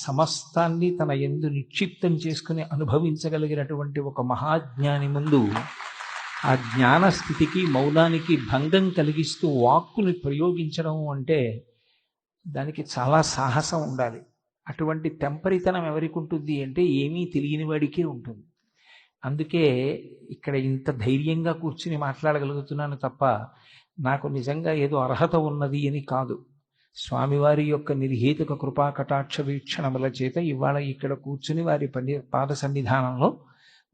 సమస్తాన్ని తన యందు నిక్షిప్తం చేసుకుని అనుభవించగలిగినటువంటి ఒక మహాజ్ఞాని ముందు ఆ జ్ఞాన స్థితికి మౌనానికి భంగం కలిగిస్తూ వాక్కుని ప్రయోగించడం అంటే దానికి చాలా సాహసం ఉండాలి. అటువంటి తెంపరితనం ఎవరికి ఉంటుంది అంటే ఏమీ తెలియని వాడికే ఉంటుంది. అందుకే ఇక్కడ ఇంత ధైర్యంగా కూర్చుని మాట్లాడగలుగుతున్నాను తప్ప నాకు నిజంగా ఏదో అర్హత ఉన్నది అని కాదు. స్వామివారి యొక్క నిర్హేతుక కృపా కటాక్ష వీక్షణముల చేత ఇవాళ ఇక్కడ కూర్చుని వారి పాద సన్నిధానంలో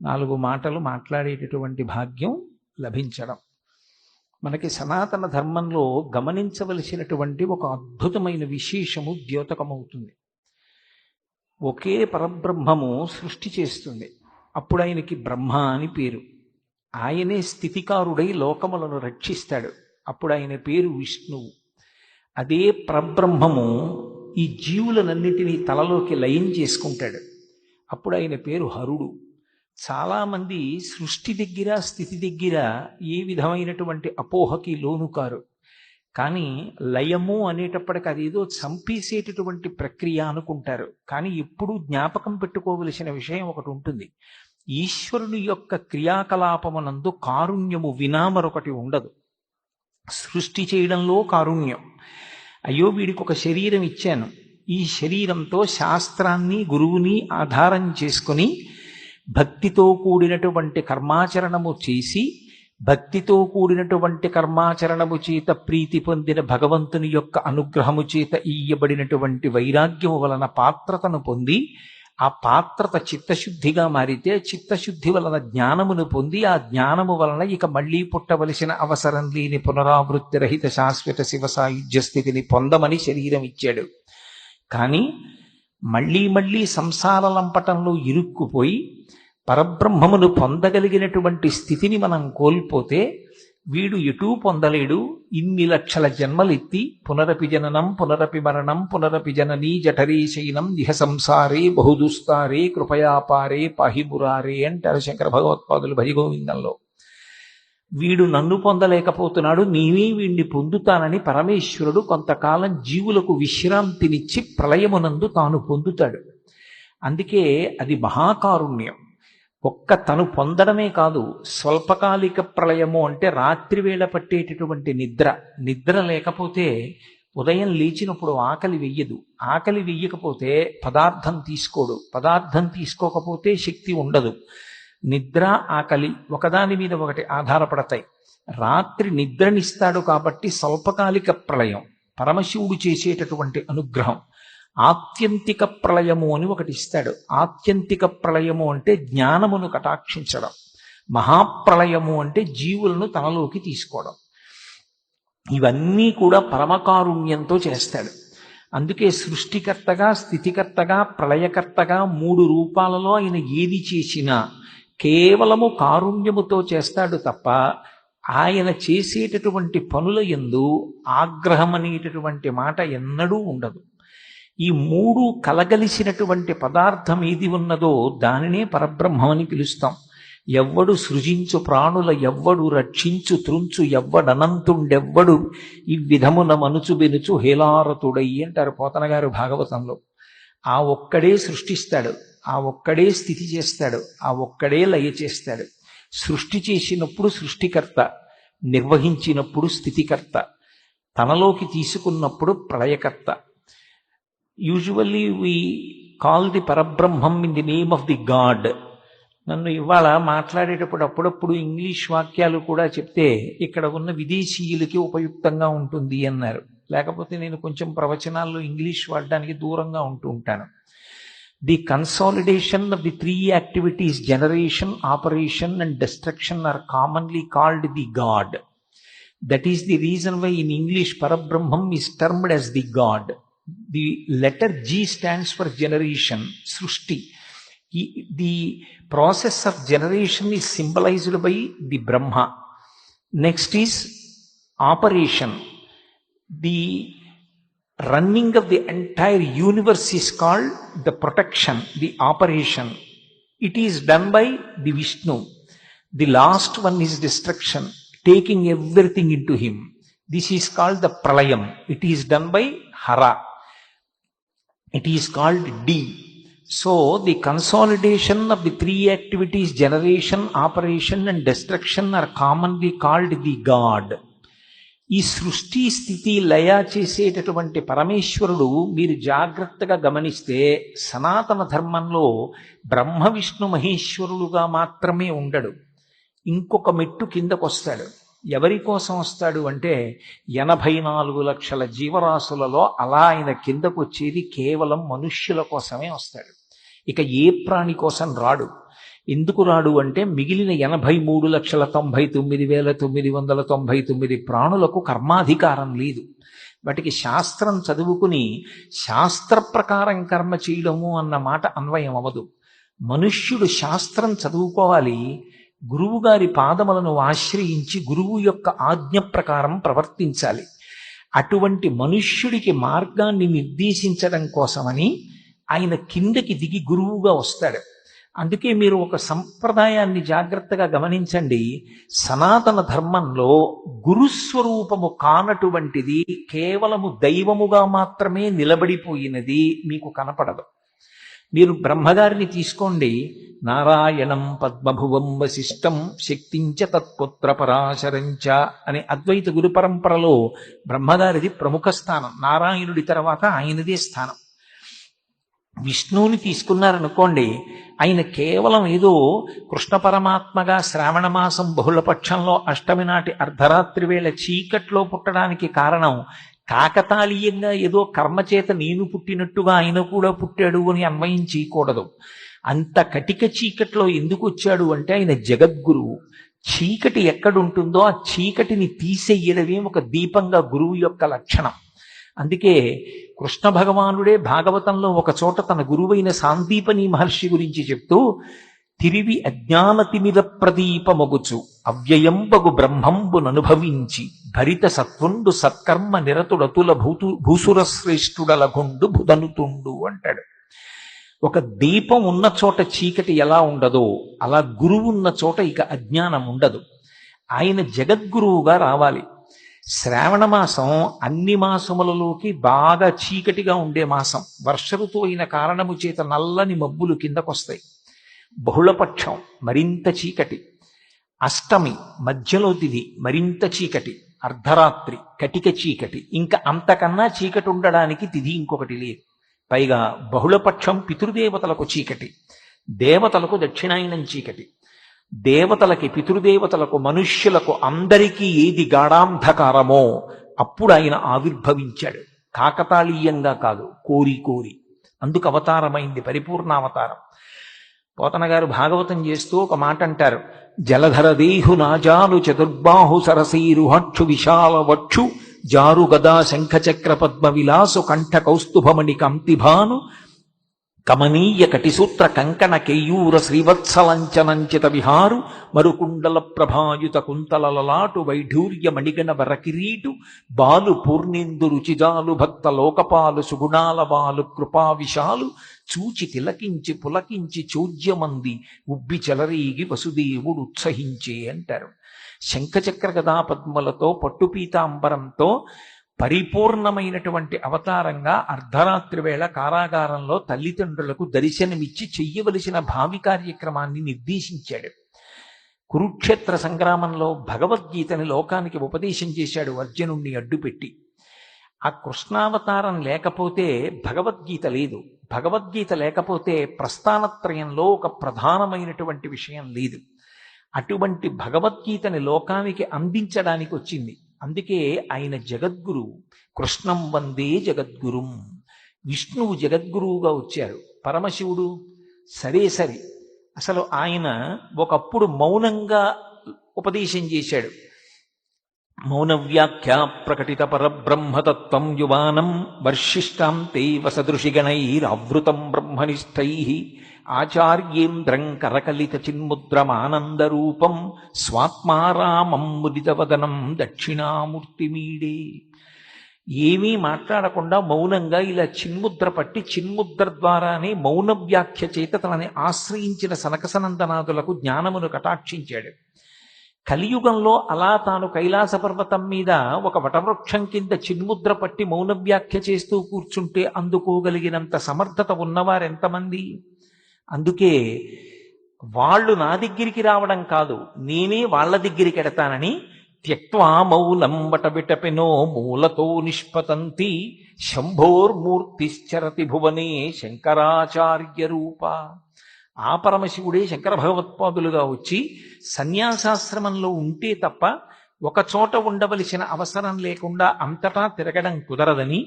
4 మాటలు మాట్లాడేటటువంటి భాగ్యం లభించడం మనకి సనాతన ధర్మంలో గమనించవలసినటువంటి ఒక అద్భుతమైన విశేషము ద్యోతకమవుతుంది. ఒకే పరబ్రహ్మము సృష్టి చేస్తుంది. అప్పుడు ఆయనకి బ్రహ్మ అని పేరు. ఆయనే స్థితికారుడై లోకములను రక్షిస్తాడు. అప్పుడు ఆయన పేరు విష్ణువు. అదే పరబ్రహ్మము ఈ జీవులనన్నిటినీ తలలోకి లయం చేసుకుంటాడు. అప్పుడు ఆయన పేరు హరుడు. చాలామంది సృష్టి దగ్గర స్థితి దగ్గర ఏ విధమైనటువంటి అపోహకి లోను కారు. కానీ లయము అనేటప్పటికి అదేదో చంపేసేటటువంటి ప్రక్రియ అనుకుంటారు. కానీ ఎప్పుడూ జ్ఞాపకం పెట్టుకోవలసిన విషయం ఒకటి ఉంటుంది. ఈశ్వరుని యొక్క క్రియాకలాపమునందు కారుణ్యము వినా మరొకటి ఉండదు. సృష్టి చేయడంలో కారుణ్యం. అయ్యో వీడికి ఒక శరీరం ఇచ్చాను, ఈ శరీరంతో శాస్త్రాన్ని గురువుని ఆధారం చేసుకుని భక్తితో కూడినటువంటి కర్మాచరణము చేసి భక్తితో కూడినటువంటి కర్మాచరణము చేత ప్రీతి పొందిన భగవంతుని యొక్క అనుగ్రహము చేత ఇయ్యబడినటువంటి వైరాగ్యము వలన పాత్రతను పొంది ఆ పాత్రత చిత్తశుద్ధిగా మారితే చిత్తశుద్ధి వలన జ్ఞానమును పొంది ఆ జ్ఞానము వలన ఇక మళ్లీ పుట్టవలసిన అవసరం లేని పునరావృత్తి రహిత శాశ్వత శివ సాయుధ్య స్థితిని పొందమని శరీరం ఇచ్చాడు. కానీ మళ్లీ మళ్లీ సంసార లంపటంలో ఇరుక్కుపోయి పరబ్రహ్మమును పొందగలిగినటువంటి స్థితిని మనం కోల్పోతే వీడు ఎటూ పొందలేడు. ఇన్ని లక్షల జన్మలెత్తి పునరపి జననం పునరపి మరణం పునరపి జననీ జఠరీ శయనం ఇహ సంసారే బహుదుస్తారే కృపయాపారే పాహిమురారే అంటారు శంకర భగవత్పాదులు భజగోవిందంలో. వీడు నన్ను పొందలేకపోతున్నాడు, నీవే వీణ్ణి పొందుతానని పరమేశ్వరుడు కొంతకాలం జీవులకు విశ్రాంతినిచ్చి ప్రళయమునందు తాను పొందుతాడు. అందుకే అది మహాకారుణ్యం. ఒక్క తను పొందడమే కాదు, స్వల్పకాలిక ప్రళయము అంటే రాత్రివేళ పట్టేటటువంటి నిద్ర లేకపోతే ఉదయం లేచినప్పుడు ఆకలి వెయ్యదు. ఆకలి వెయ్యకపోతే పదార్థం తీసుకోడు. పదార్థం తీసుకోకపోతే శక్తి ఉండదు. నిద్ర ఆకలి ఒకదాని మీద ఒకటి ఆధారపడతాయి. రాత్రి నిద్రనిస్తాడు కాబట్టి స్వల్పకాలిక ప్రళయం పరమశివుడు చేసేటటువంటి అనుగ్రహం. ఆత్యంతిక ప్రళయము అని ఒకటి ఇస్తాడు. ఆత్యంతిక ప్రళయము అంటే జ్ఞానమును కటాక్షించడం. మహాప్రళయము అంటే జీవులను తనలోకి తీసుకోవడం. ఇవన్నీ కూడా పరమకారుణ్యంతో చేస్తాడు. అందుకే సృష్టికర్తగా స్థితికర్తగా ప్రళయకర్తగా 3 రూపాలలో ఆయన ఏది చేసినా కేవలము కారుణ్యముతో చేస్తాడు తప్ప ఆయన చేసేటటువంటి పనుల యందు ఆగ్రహం అనేటటువంటి మాట ఎన్నడూ ఉండదు. ఈ 3 కలగలిసినటువంటి పదార్థం ఏది ఉన్నదో దానినే పరబ్రహ్మం అని పిలుస్తాం. ఎవ్వడు సృజించు ప్రాణుల ఎవ్వడు రక్షించు త్రుంచు ఎవ్వడనంతుండెవ్వడు ఈ విధమున మనుచు బెనుచు హేలారతుడై అంటారు పోతన గారు భాగవతంలో. ఆ ఒక్కడే సృష్టిస్తాడు, ఆ ఒక్కడే స్థితి చేస్తాడు, ఆ ఒక్కడే లయ చేస్తాడు. సృష్టి చేసినప్పుడు సృష్టికర్త, నిర్వహించినప్పుడు స్థితికర్త, తనలోకి తీసుకున్నప్పుడు ప్రళయకర్త. Usually we call the Parabrahmam in the name of the God. నన్ను ఇవాళ మాట్లాడేటప్పుడు అప్పుడప్పుడు ఇంగ్లీష్ వాక్యాలు కూడా చెప్తే ఇక్కడ ఉన్న విదేశీయులకి ఉపయుక్తంగా ఉంటుంది అన్నారు. లేకపోతే నేను కొంచెం ప్రవచనాల్లో ఇంగ్లీష్ వాడడానికి దూరంగా ఉంటూ ఉంటాను. The consolidation of the 3 activities generation, operation and destruction are commonly called the God. That is the reason why in English Parabrahmam is termed as the God. The letter G stands for generation, Srushti. The process of generation is symbolized by the Brahma. Next is operation. The running of the entire universe is called the protection, the operation. It is done by the Vishnu. The last one is destruction, taking everything into him. This is called the Pralayam. It is done by Hara. It is called D. So the consolidation of the three activities, generation, operation, and destruction, are commonly called the God. ఈ సృష్టి స్థితి లయ చేసేటటువంటి పరమేశ్వరుడు మీరు జాగ్రత్తగా గమనిస్తే సనాతన ధర్మంలో బ్రహ్మ విష్ణు మహేశ్వరులుగా మాత్రమే ఉండడు. ఇంకొక మెట్టు కిందకొస్తాడు. ఎవరి కోసం వస్తాడు అంటే 84 లక్షల జీవరాశులలో అలా ఆయన కిందకు వచ్చేది కేవలం మనుష్యుల కోసమే వస్తాడు. ఇక ఏ ప్రాణి కోసం రాడు. ఎందుకు రాడు అంటే మిగిలిన 83,99,999 ప్రాణులకు కర్మాధికారం లేదు. వాటికి శాస్త్రం చదువుకుని శాస్త్ర ప్రకారం కర్మ చేయడము అన్న మాట అన్వయం అవ్వదు. మనుష్యుడు శాస్త్రం చదువుకోవాలి, గురువుగారి పాదములను ఆశ్రయించి గురువు యొక్క ఆజ్ఞ ప్రకారం ప్రవర్తించాలి. అటువంటి మనుష్యుడికి మార్గాన్ని నిర్దేశించడం కోసమని ఆయన కిందకి దిగి గురువుగా వస్తాడు. అందుకే మీరు ఒక సంప్రదాయాన్ని జాగ్రత్తగా గమనించండి. సనాతన ధర్మంలో గురుస్వరూపము కానటువంటిది కేవలము దైవముగా మాత్రమే నిలబడిపోయినది మీకు కనపడదు. మీరు బ్రహ్మగారిని తీసుకోండి. నారాయణం పద్మభువం వశిష్టం శక్తించ తత్పుత్ర పరాశరంచ అనే అద్వైత గురు పరంపరలో బ్రహ్మగారిది ప్రముఖ స్థానం. నారాయణుడి తర్వాత ఆయనదే స్థానం. విష్ణువుని తీసుకున్నారనుకోండి, ఆయన కేవలం ఏదో కృష్ణ పరమాత్మగా శ్రావణ మాసం బహుళపక్షంలో అష్టమి నాటి అర్ధరాత్రి వేళ చీకట్లో పుట్టడానికి కారణం కాకతాళీయంగా ఏదో కర్మచేత నేను పుట్టినట్టుగా ఆయన కూడా పుట్టాడు అని అన్వయం చేయకూడదు. అంత కటిక చీకట్లో ఎందుకు వచ్చాడు అంటే ఆయన జగద్గురువు. చీకటి ఎక్కడుంటుందో ఆ చీకటిని తీసేయడమే ఒక దీపంగా గురువు యొక్క లక్షణం. అందుకే కృష్ణ భగవానుడే భాగవతంలో ఒక చోట తన గురువైన సాందీపని మహర్షి గురించి చెప్తూ, తిరివి అజ్ఞానతిమిర ప్రదీపమొగుచు అవ్యయంబగు బ్రహ్మంబుననుభవించి భరిత సత్వుండు సత్కర్మ నిరతుడతుల భూసుర శ్రేష్ఠుడలగుండు బుధనుతుండు అంటాడు. ఒక దీపం ఉన్న చోట చీకటి ఎలా ఉండదో అలా గురువు ఉన్న చోట ఇక అజ్ఞానం ఉండదు. ఆయన జగద్గురువుగా రావాలి. శ్రావణ మాసం అన్ని మాసములలోకి బాగా చీకటిగా ఉండే మాసం. వర్ష ఋతువు అయిన కారణము చేత నల్లని మబ్బులు కిందకొస్తాయి. బహుళపక్షం మరింత చీకటి, అష్టమి మధ్యలో తిథి మరింత చీకటి, అర్ధరాత్రి కటిక చీకటి, ఇంకా అంతకన్నా చీకటి ఉండడానికి తిథి ఇంకొకటి లేదు. పైగా బహుళపక్షం పితృదేవతలకు చీకటి, దేవతలకు దక్షిణాయనం చీకటి. దేవతలకి, పితృదేవతలకు, మనుష్యులకు అందరికీ ఏది గాఢాంధకారమో అప్పుడు ఆయన ఆవిర్భవించాడు. కాకతాళీయంగా కాదు, కోరి కోరి. అందుకు అవతారమైంది పరిపూర్ణావతారం. పోతన గారు భాగవతం చేస్తూ ఒక మాట అంటారు. జలధర దేహు నాజాలు చతుర్బాహు సరసీరుహక్షు విశాల వక్షు జారు గదా శంఖచక్ర పద్మ విలాసు కంఠ కౌస్తుభమణి కంతిభాను కమనీయ కటిసూత్ర కంకణ కేయూర శ్రీవత్సలంచనంచిత విహారు మరుకుండల ప్రభాయుత కుంతలలలాటు వైఢూర్య మణిగణ వరకిరీటు బాలు పూర్ణేందు రుచిజాలు భక్త లోకపాలు సుగుణాల బాలు కృపా విశాలు చూచి తిలకించి పులకించి చోద్యమంది ఉబ్బి చెలరీగి వసుదేవుడు ఉత్సహించే అంటారు. శంఖచక్ర గదా పద్మలతో పట్టుపీతాంబరంతో పరిపూర్ణమైనటువంటి అవతారంగా అర్ధరాత్రి వేళ కారాగారంలో తల్లిదండ్రులకు దర్శనమిచ్చి చెయ్యవలసిన భావి కార్యక్రమాన్ని నిర్దేశించాడు. కురుక్షేత్ర సంగ్రామంలో భగవద్గీతని లోకానికి ఉపదేశం చేశాడు అర్జునుణ్ణి అడ్డుపెట్టి. ఆ కృష్ణావతారం లేకపోతే భగవద్గీత లేదు. భగవద్గీత లేకపోతే ప్రస్థానత్రయంలో ఒక ప్రధానమైనటువంటి విషయం లేదు. అటువంటి భగవద్గీతని లోకానికి అందించడానికి వచ్చింది. అందుకే ఆయన జగద్గురువు. కృష్ణం వందే జగద్గురుం. విష్ణువు జగద్గురువుగా వచ్చారు. పరమశివుడు సరే. అసలు ఆయన ఒకప్పుడు మౌనంగా ఉపదేశం చేశాడు. మౌన వ్యాఖ్య ప్రకటిత పరబ్రహ్మతత్వం యువానం వర్షిష్టాంతే వసదృషిగణైరావృతం బ్రహ్మనిష్టై ఆచార్యేంద్రం కరకలిత చిన్ముద్రమానందరూపం స్వాత్మారామం ముదితవదనం దక్షిణామూర్తిమీడే. ఏమీ మాట్లాడకుండా మౌనంగా ఇలా చిన్ముద్ర పట్టి చిన్ముద్ర ద్వారానే మౌన వ్యాఖ్య చేత తనని ఆశ్రయించిన సనకసనందనాదులకు జ్ఞానమును కటాక్షించాడు. కలియుగంలో అలా తాను కైలాస పర్వతం మీద ఒక వటవృక్షం కింద చిన్ముద్ర పట్టి మౌన వ్యాఖ్య చేస్తూ కూర్చుంటే అందుకోగలిగినంత సమర్థత ఉన్నవారెంతమంది? అందుకే వాళ్ళు నా దగ్గరికి రావడం కాదు, నేనే వాళ్ళ దగ్గరికి ఎడతానని త్యక్వా మౌనం వటవిటపినో మూలతో నిష్పతంతి శంభోర్మూర్తిశ్చరతి భువనే శంకరాచార్య రూప. ఆ పరమశివుడే శంకర భగవత్పాదులుగా వచ్చి సన్యాసాశ్రమంలో ఉంటే తప్ప ఒక చోట ఉండవలసిన అవసరం లేకుండా అంతటా తిరగడం కుదరదని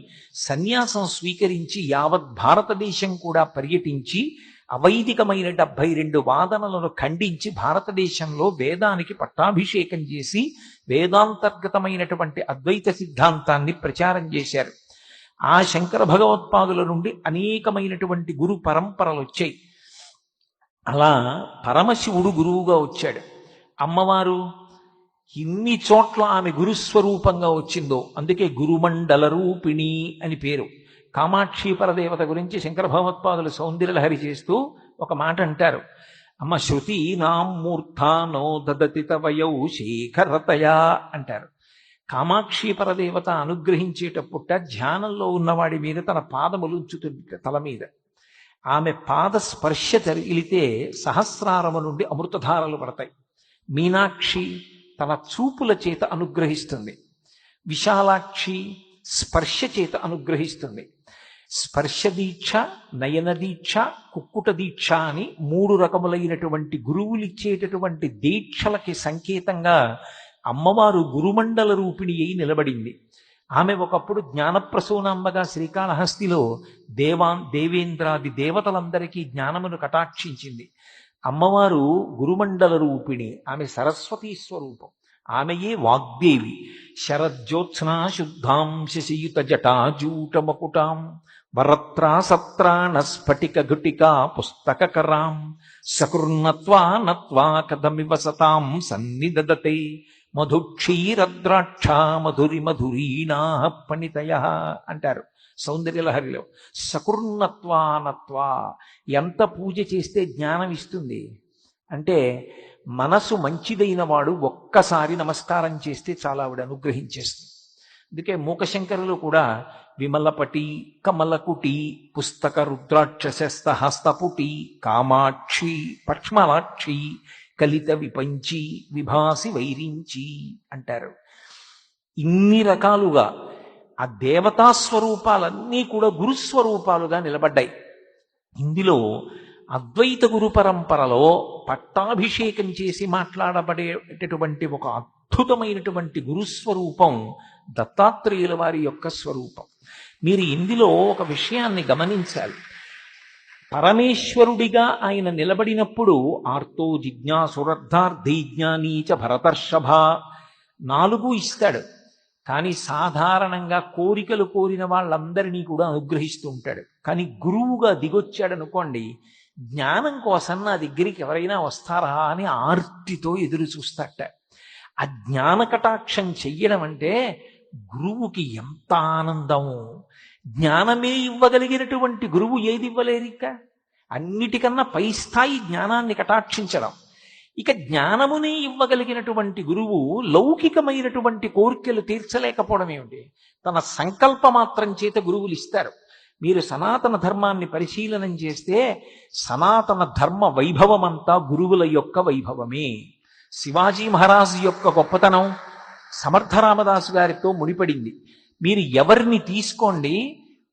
సన్యాసం స్వీకరించి యావత్ భారతదేశం కూడా పర్యటించి అవైదికమైన 72 వాదనలను ఖండించి భారతదేశంలో వేదానికి పట్టాభిషేకం చేసి వేదాంతర్గతమైనటువంటి అద్వైత సిద్ధాంతాన్ని ప్రచారం చేశారు. ఆ శంకర భగవత్పాదుల నుండి అనేకమైనటువంటి గురు పరంపరలు వచ్చాయి. అలా పరమశివుడు గురువుగా వచ్చాడు. అమ్మవారు ఇన్ని చోట్ల ఆమె గురుస్వరూపంగా వచ్చిందో అందుకే గురుమండల రూపిణి అని పేరు. కామాక్షి పరదేవత గురించి శంకర భగవత్పాదులు సౌందర్యలహరి చేస్తూ ఒక మాట అంటారు. అమ్మ శృతి నాం మూర్ధానో దదతి తవయౌ శేఖరతయా అంటారు. కామాక్షి పరదేవత అనుగ్రహించేటప్పుట ధ్యానంలో ఉన్నవాడి మీద తన పాదములు ఉంచుతుంది తల మీద. ఆమె పాద స్పర్శ తగిలితే సహస్రారము నుండి అమృతధారలు పడతాయి. మీనాక్షి తన చూపుల చేత అనుగ్రహిస్తుంది. విశాలాక్షి స్పర్శ చేత అనుగ్రహిస్తుంది. స్పర్శ దీక్ష, నయన దీక్ష, కుక్కుట దీక్ష అని 3 రకములైనటువంటి గురువులిచ్చేటటువంటి దీక్షలకి సంకేతంగా అమ్మవారు గురుమండల రూపిణి అయి నిలబడింది. ఆమె ఒకప్పుడు జ్ఞానప్రసూనాంబగా శ్రీకాళహస్తిలో దేవేంద్రాది దేవతలందరికీ జ్ఞానమును కటాక్షించింది. అమ్మవారు గురుమండల రూపిణి, ఆమె సరస్వతీ స్వరూపం, ఆమెయే వాగ్దేవి. శరజ్యోత్స్నా శుద్ధాం శశియుత జటాజూటమకుటాం వరత్రా సత్రాణ స్ఫటిక ఘటికా పుస్తకరాం సకృన్నత్వా నత్వా కథమివ సతాం సన్నిదదతే మధుక్షీరద్రాక్ష మధురి మధురీణా పణితయ అంటారు సౌందర్యలహరిలో. సకృన్నత్వానత్వా, ఎంత పూజ చేస్తే జ్ఞానం ఇస్తుంది అంటే మనసు మంచిదైన వాడు ఒక్కసారి నమస్కారం చేస్తే చాలా ఆవిడ అనుగ్రహించేస్తుంది. అందుకే మూకశంకరులు కూడా విమలపటి కమలకుటి పుస్తక రుద్రాక్షస్త హస్తపుటి కామాక్షి పక్ష్మలాక్షి కలిత విపంచి విభాసి వైరించి అంటారు. ఇన్ని రకాలుగా ఆ దేవతా స్వరూపాలన్నీ కూడా గురుస్వరూపాలుగా నిలబడ్డాయి. ఇందులో అద్వైత గురు పరంపరలో పట్టాభిషేకం చేసి మాట్లాడబడేటటువంటి ఒక అద్భుతమైనటువంటి గురుస్వరూపం దత్తాత్రేయుల వారి యొక్క స్వరూపం. మీరు ఇందులో ఒక విషయాన్ని గమనించాలి. పరమేశ్వరుడిగా ఆయన నిలబడినప్పుడు ఆర్తో జిజ్ఞాసురర్థార్థి జ్ఞానీచ భరతర్షభ 4 ఇస్తాడు. కానీ సాధారణంగా కోరికలు కోరిన వాళ్ళందరినీ కూడా అనుగ్రహిస్తూ ఉంటాడు. కానీ గురువుగా దిగొచ్చాడనుకోండి, జ్ఞానం కోసం నా దగ్గరికి ఎవరైనా వస్తారా అని ఆర్తితో ఎదురు చూస్తాట. ఆ జ్ఞాన కటాక్షం చెయ్యడం అంటే గురువుకి ఎంత ఆనందం. జ్ఞానమే ఇవ్వగలిగినటువంటి గురువు ఏది ఇవ్వలేరిక? అన్నిటికన్నా పై స్థాయి జ్ఞానాన్ని కటాక్షించడం. ఇక జ్ఞానమునే ఇవ్వగలిగినటువంటి గురువు లౌకికమైనటువంటి కోరికలు తీర్చలేకపోవడం ఏమిటి? తన సంకల్ప మాత్రం చేత గురువులు ఇస్తారు. మీరు సనాతన ధర్మాన్ని పరిశీలనం చేస్తే సనాతన ధర్మ వైభవమంతా గురువుల యొక్క వైభవమే. శివాజీ మహారాజు యొక్క గొప్పతనం సమర్థరామదాసు గారితో ముడిపడింది. మీరు ఎవరిని తీసుకోండి,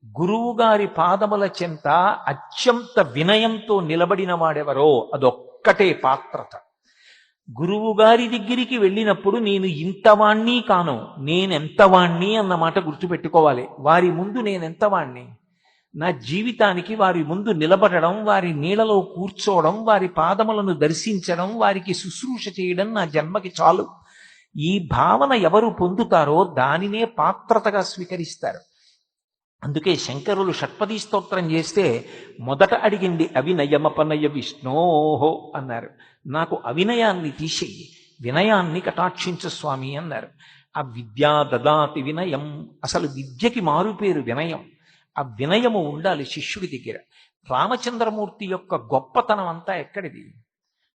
గురువు గారి పాదముల చెంత అత్యంత వినయంతో నిలబడిన వాడెవరో అదొక్కటే పాత్రత. గురువు గారి దగ్గరికి వెళ్ళినప్పుడు నేను ఇంతవాణ్ణి కాను, నేనెంతవాణ్ణి అన్నమాట గుర్తుపెట్టుకోవాలి. వారి ముందు నేనెంతవాణ్ణి? నా జీవితానికి వారి ముందు నిలబడడం, వారి నీళ్ళలో కూర్చోవడం, వారి పాదములను దర్శించడం, వారికి శుశ్రూష చేయడం నా జన్మకి చాలు. ఈ భావన ఎవరు పొందుతారో దానినే పాత్రతగా స్వీకరిస్తారు. అందుకే శంకరులు షట్పదీ స్తోత్రం చేస్తే మొదట అడిగింది అవినయమపనయ విష్ణోహో అన్నారు. నాకు అవినయాన్ని తీసేయి, వినయాన్ని కటాక్షించు స్వామి అన్నారు. ఆ విద్యా దదాతి వినయం, అసలు విద్యకి మారుపేరు వినయం. ఆ వినయము ఉండాలి శిష్యుడి దగ్గర. రామచంద్రమూర్తి యొక్క గొప్పతనం అంతా ఎక్కడిది?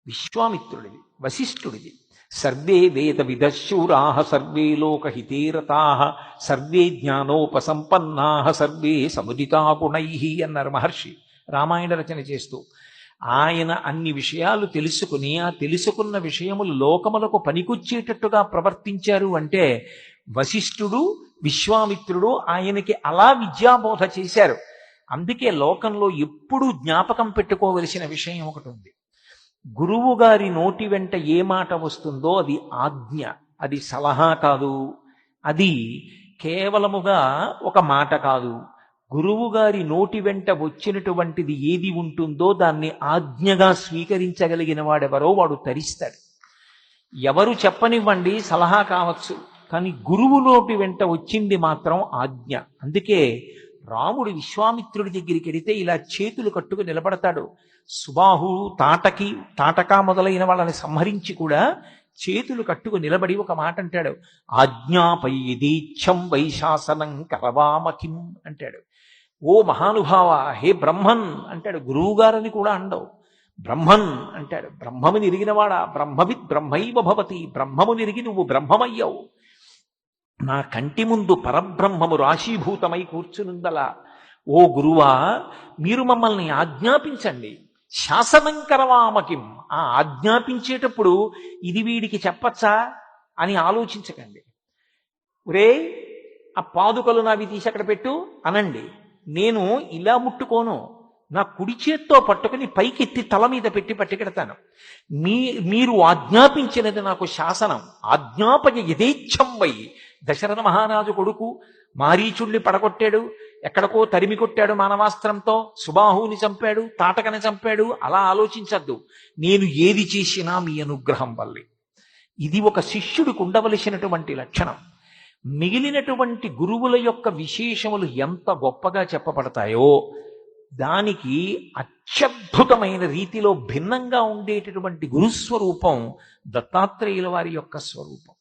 విశ్వామిత్రుడిది, వశిష్ఠుడిది. సర్వే వేద విదశూరా సర్వే లోకహితే రతాః సర్వే జ్ఞానోపసంపన్నాః సర్వే సముదితా గుణైః అన్నారు మహర్షి రామాయణ రచన చేస్తూ. ఆయన అన్ని విషయాలు తెలుసుకుని ఆ తెలుసుకున్న విషయములు లోకములకు పనికొచ్చేటట్టుగా ప్రవర్తించారు అంటే వశిష్ఠుడు విశ్వామిత్రుడు ఆయనకి అలా విద్యాబోధ చేశారు. అందుకే లోకంలో ఎప్పుడూ జ్ఞాపకం పెట్టుకోవలసిన విషయం ఒకటి ఉంది. గురువు గారి నోటి వెంట ఏ మాట వస్తుందో అది ఆజ్ఞ, అది సలహా కాదు, అది కేవలముగా ఒక మాట కాదు. గురువు గారి నోటి వెంట వచ్చినటువంటిది ఏది ఉంటుందో దాన్ని ఆజ్ఞగా స్వీకరించగలిగిన వాడెవరో వాడు తరిస్తాడు. ఎవరు చెప్పనివ్వండి సలహా కావచ్చు, కానీ గురువు నోటి వెంట వచ్చింది మాత్రం ఆజ్ఞ. అందుకే రాముడు విశ్వామిత్రుడి దగ్గరికి వెడితే ఇలా చేతులు కట్టుకు నిలబడతాడు. సుబాహు తాటక మొదలైన వాళ్ళని సంహరించి కూడా చేతులు కట్టుకు నిలబడి ఒక మాట అంటాడు, ఆజ్ఞాపై యదీచ్ఛం వైశాసనం కరవామకిం అంటాడు. ఓ మహానుభావ, హే బ్రహ్మన్ అంటాడు. గురువుగారని కూడా అండవు, బ్రహ్మన్ అంటాడు. బ్రహ్మముని ఎరిగినవాడా, బ్రహ్మవిద్ బ్రహ్మైవ భవతి, బ్రహ్మముని ఎరిగి నువ్వు బ్రహ్మమయ్యావు. నా కంటి ముందు పరబ్రహ్మము రాశీభూతమై కూర్చునుందలా. ఓ గురువా, మీరు మమ్మల్ని ఆజ్ఞాపించండి. శాసనం కరవామకిం, ఆ ఆజ్ఞాపించేటప్పుడు ఇది వీడికి చెప్పచ్చా అని ఆలోచించకండి. ఒరే ఆ పాదుకలు నావి తీసి అక్కడ పెట్టు అనండి. నేను ఇలా ముట్టుకోను, నా కుడి చేత్తో పట్టుకుని పైకెత్తి తల మీద పెట్టి పట్టుకెడతాను. మీరు ఆజ్ఞాపించినది నాకు శాసనం. ఆజ్ఞాపయ యథేచ్ఛం వై. దశరథ మహారాజు కొడుకు మారీచుణ్ణి పడగొట్టాడు, ఎక్కడికో తరిమి కొట్టాడు మానవాస్త్రంతో, సుబాహుని చంపాడు, తాటకని చంపాడు. అలా ఆలోచించద్దు. నేను ఏది చేసినా మీ అనుగ్రహం వల్లే. ఇది ఒక శిష్యుడికి ఉండవలసినటువంటి లక్షణం. మిగిలినటువంటి గురువుల యొక్క విశేషములు ఎంత గొప్పగా చెప్పబడతాయో దానికి అత్యద్భుతమైన రీతిలో భిన్నంగా ఉండేటటువంటి గురుస్వరూపం దత్తాత్రేయుల వారి యొక్క స్వరూపం.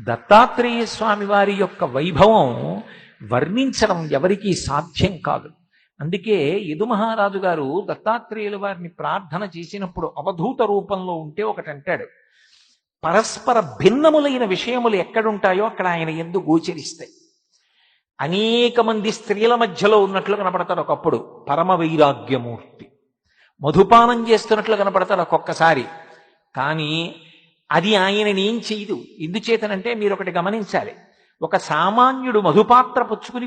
దత్తాత్రేయ స్వామి వారి యొక్క వైభవం వర్ణించడం ఎవరికీ సాధ్యం కాదు. అందుకే యదుమహారాజు గారు దత్తాత్రేయుల వారిని ప్రార్థన చేసినప్పుడు అవధూత రూపంలో ఉంటే ఒకటంటాడు, పరస్పర భిన్నములైన విషయములు ఎక్కడుంటాయో అక్కడ ఆయన యందు గోచరిస్తాయి. అనేక మంది స్త్రీల మధ్యలో ఉన్నట్లు కనపడతాడు ఒకప్పుడు, పరమ వైరాగ్యమూర్తి. మధుపానం చేస్తున్నట్లు కనపడతాడు ఒక్కొక్కసారి, కానీ అది ఆయనని ఏం చేయదు. ఎందుచేతనంటే మీరు ఒకటి గమనించాలి, ఒక సామాన్యుడు మధుపాత్ర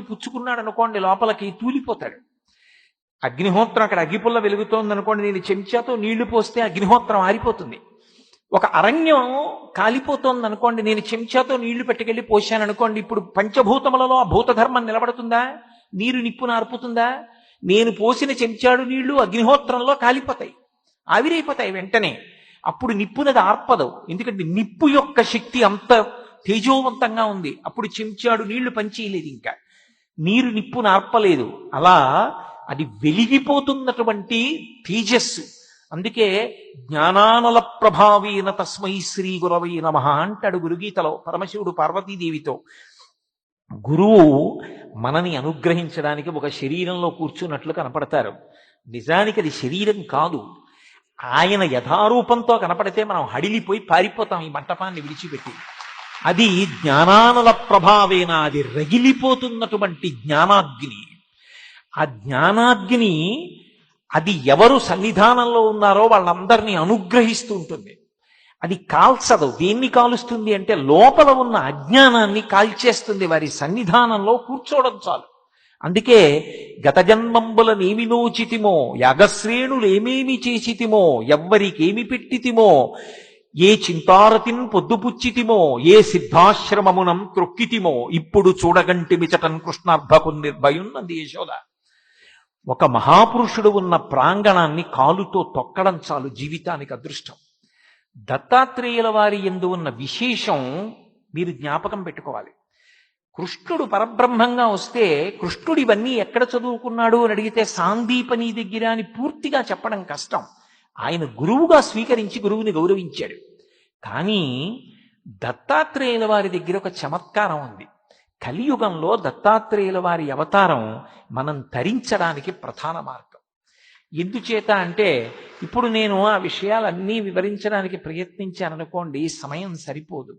పుచ్చుకున్నాడు అనుకోండి, లోపలికి తూలిపోతాడు. అగ్నిహోత్రం అక్కడ అగ్గిపుల్ల వెలుగుతోంది అనుకోండి, నేను చెంచాతో నీళ్లు పోస్తే అగ్నిహోత్రం ఆరిపోతుంది. ఒక అరణ్యం కాలిపోతోంది అనుకోండి, నేను చెంచాతో నీళ్లు పెట్టుకెళ్ళి పోశాను అనుకోండి, ఇప్పుడు పంచభూతములలో ఆ భూతధర్మం నిలబడుతుందా? నీరు నిప్పును ఆర్పుతుందా? నేను పోసిన చెంచాడు నీళ్లు అగ్నిహోత్రంలో కాలిపోతాయి, ఆవిరైపోతాయి వెంటనే. అప్పుడు నిప్పునది ఆర్పదు, ఎందుకంటే నిప్పు యొక్క శక్తి అంత తేజోవంతంగా ఉంది. అప్పుడు చెంచాడు నీళ్లు పనిచేయలేదు, ఇంకా నీరు నిప్పును ఆర్పలేదు. అలా అది వెలిగిపోతున్నటువంటి తేజస్సు. అందుకే జ్ఞానానల ప్రభావేన తస్మై శ్రీ గురవై నమః అంటాడు గురుగీతలో పరమశివుడు పార్వతీదేవితో. గురువు మనని అనుగ్రహించడానికి ఒక శరీరంలో కూర్చున్నట్లు కనపడతారు. నిజానికి అది శరీరం కాదు. ఆయన యథారూపంతో కనపడితే మనం హడిలిపోయి పారిపోతాం ఈ మంటపాన్ని విడిచిపెట్టి. అది జ్ఞానానల ప్రభావేన, అది రగిలిపోతున్నటువంటి జ్ఞానాగ్ని. ఆ జ్ఞానాగ్ని అది ఎవరు సన్నిధానంలో ఉన్నారో వాళ్ళందరినీ అనుగ్రహిస్తూ ఉంటుంది. అది కాల్చదు. దేన్ని కాలుస్తుంది అంటే లోపల ఉన్న అజ్ఞానాన్ని కాల్చేస్తుంది. వారి సన్నిధానంలో కూర్చోవడం చాలు. అందుకే గత జన్మంబులనేమి నోచితిమో, యాగశ్రేణులేమేమి చేసితిమో, ఎవ్వరికేమి పెట్టితిమో, ఏ చింతారతిన్ పొద్దుపుచ్చితిమో, ఏ సిద్ధాశ్రమమునం త్రొక్కితిమో, ఇప్పుడు చూడగంటి మిచటన్ కృష్ణార్భకు నిర్భయున్నది యశోద. ఒక మహాపురుషుడు ఉన్న ప్రాంగణాన్ని కాలుతో తొక్కడం చాలు జీవితానికి అదృష్టం. దత్తాత్రేయుల వారి యందు ఉన్న విశేషం మీరు జ్ఞాపకం పెట్టుకోవాలి. కృష్ణుడు పరబ్రహ్మంగా వస్తే కృష్ణుడు ఇవన్నీ ఎక్కడ చదువుకున్నాడు అని అడిగితే సాందీపని దగ్గర అని పూర్తిగా చెప్పడం కష్టం. ఆయన గురువుగా స్వీకరించి గురువుని గౌరవించాడు. కానీ దత్తాత్రేయుల వారి దగ్గర ఒక చమత్కారం ఉంది. కలియుగంలో దత్తాత్రేయుల వారి అవతారం మనం తరించడానికి ప్రధాన మార్గం. ఎందుచేత అంటే ఇప్పుడు నేను ఆ విషయాలన్నీ వివరించడానికి ప్రయత్నించాననుకోండి, సమయం సరిపోదు.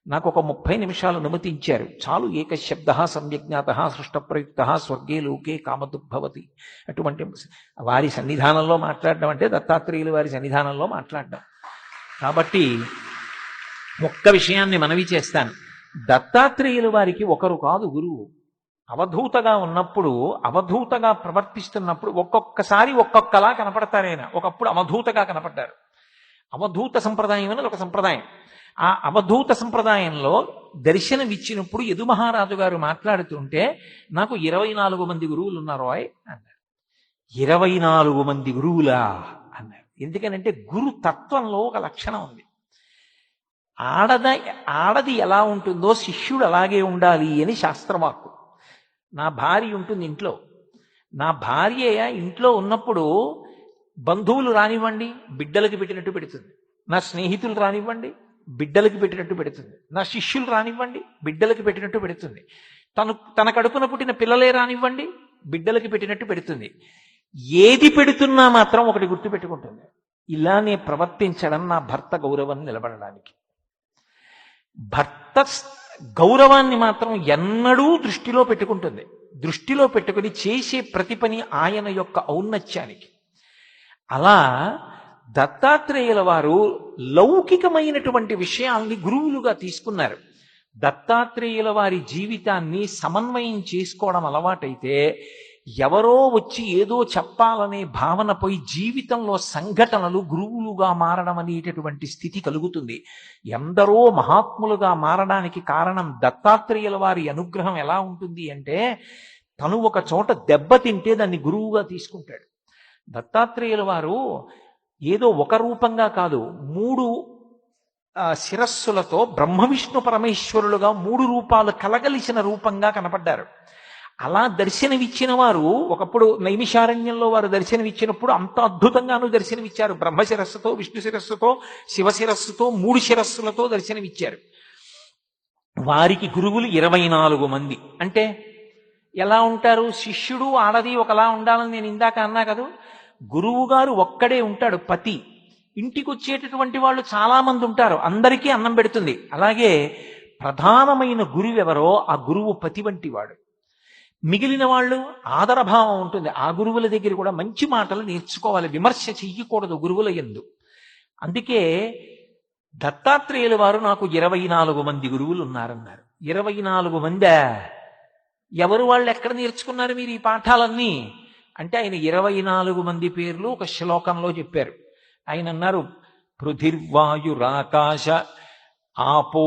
నాకు ఒక 30 నిమిషాలు అనుమతించారు చాలు. ఏకశబ్ద సమ్యజ్ఞాత సృష్టప్రయుక్త స్వర్గే లోకే కామదుగ్భవతి. అటువంటి వారి సన్నిధానంలో మాట్లాడడం అంటే దత్తాత్రేయులు వారి సన్నిధానంలో మాట్లాడడం. కాబట్టి ఒక్క విషయాన్ని మనవి చేస్తాను. దత్తాత్రేయుల వారికి ఒకరు కాదు గురువు. అవధూతగా ఉన్నప్పుడు, అవధూతగా ప్రవర్తిస్తున్నప్పుడు ఒక్కొక్కసారి ఒక్కొక్కలా కనపడతారు ఆయన. ఒకప్పుడు అవధూతగా కనపడ్డారు. అవధూత సంప్రదాయం అనేది ఒక సంప్రదాయం. ఆ అవధూత సంప్రదాయంలో దర్శనమిచ్చినప్పుడు యదుమహారాజు గారు మాట్లాడుతుంటే నాకు 24 మంది గురువులు ఉన్నారు అన్నారు. 24 మంది గురువులా అన్నారు. ఎందుకనంటే గురు తత్వంలో ఒక లక్షణం ఉంది. ఆడది ఎలా ఉంటుందో శిష్యుడు అలాగే ఉండాలి అని శాస్త్రవాక్కు. నా భార్య ఉంటుంది ఇంట్లో. నా భార్య ఇంట్లో ఉన్నప్పుడు బంధువులు రానివ్వండి, బిడ్డలకి పెట్టినట్టు పెడుతుంది. నా స్నేహితులు రానివ్వండి, బిడ్డలకి పెట్టినట్టు పెడుతుంది. నా శిష్యులు రానివ్వండి, బిడ్డలకి పెట్టినట్టు పెడుతుంది. తన కడుపున పుట్టిన పిల్లలే రానివ్వండి, బిడ్డలకి పెట్టినట్టు పెడుతుంది. ఏది పెడుతున్నా మాత్రం ఒకటి గుర్తు పెట్టుకుంటుంది, ఇలానే ప్రవర్తించడం నా భర్త గౌరవం నిలబడడానికి. భర్త గౌరవాన్ని మాత్రం ఎన్నడూ దృష్టిలో పెట్టుకుంటుంది. దృష్టిలో పెట్టుకుని చేసే ప్రతి పని ఆయన యొక్క ఔన్నత్యానికి. అలా దత్తాత్రేయుల వారు లౌకికమైనటువంటి విషయాల్ని గురువులుగా తీసుకున్నారు. దత్తాత్రేయుల వారి జీవితాన్ని సమన్వయం చేసుకోవడం అలవాటైతే ఎవరో వచ్చి ఏదో చెప్పాలనే భావన పోయి జీవితంలో సంఘటనలు గురువులుగా మారడం అనేటటువంటి స్థితి కలుగుతుంది. ఎందరో మహాత్ములుగా మారడానికి కారణం దత్తాత్రేయుల వారి అనుగ్రహం ఎలా ఉంటుంది అంటే, తను ఒక చోట దెబ్బతింటే దాన్ని గురువుగా తీసుకుంటాడు. దత్తాత్రేయుల వారు ఏదో ఒక రూపంగా కాదు, 3 శిరస్సులతో బ్రహ్మ విష్ణు పరమేశ్వరులుగా 3 రూపాలు కలగలిసిన రూపంగా కనపడ్డారు. అలా దర్శనమిచ్చిన వారు ఒకప్పుడు నైమిషారణ్యంలో వారు దర్శనమిచ్చినప్పుడు అంత అద్భుతంగానూ దర్శనమిచ్చారు. బ్రహ్మ శిరస్సుతో, విష్ణు శిరస్సుతో, శివ శిరస్సుతో 3 శిరస్సులతో దర్శనమిచ్చారు. వారికి గురువులు 24 మంది. అంటే ఎలా ఉంటారు? శిష్యుడు ఆడది ఒకలా ఉండాలని నేను ఇందాక అన్నా కదా. గురువు గారు ఒక్కడే ఉంటాడు, పతి. ఇంటికి వచ్చేటటువంటి వాళ్ళు చాలా మంది ఉంటారు, అందరికీ అన్నం పెడుతుంది. అలాగే ప్రధానమైన గురువు ఎవరో ఆ గురువు పతి వంటి వాడు. మిగిలిన వాళ్ళు ఆదరభావం ఉంటుంది. ఆ గురువుల దగ్గర కూడా మంచి మాటలు నేర్చుకోవాలి, విమర్శ చెయ్యకూడదు గురువుల యందు. అందుకే దత్తాత్రేయుల వారు నాకు 24 మంది గురువులు ఉన్నారన్నారు. 24 మందా? ఎవరు వాళ్ళు? ఎక్కడ నేర్చుకున్నారు మీరు ఈ పాఠాలన్నీ అంటే ఆయన 24 మంది పేర్లు ఒక శ్లోకంలో చెప్పారు. ఆయన అన్నారు, పృథిర్వాయురాకాశ ఆపో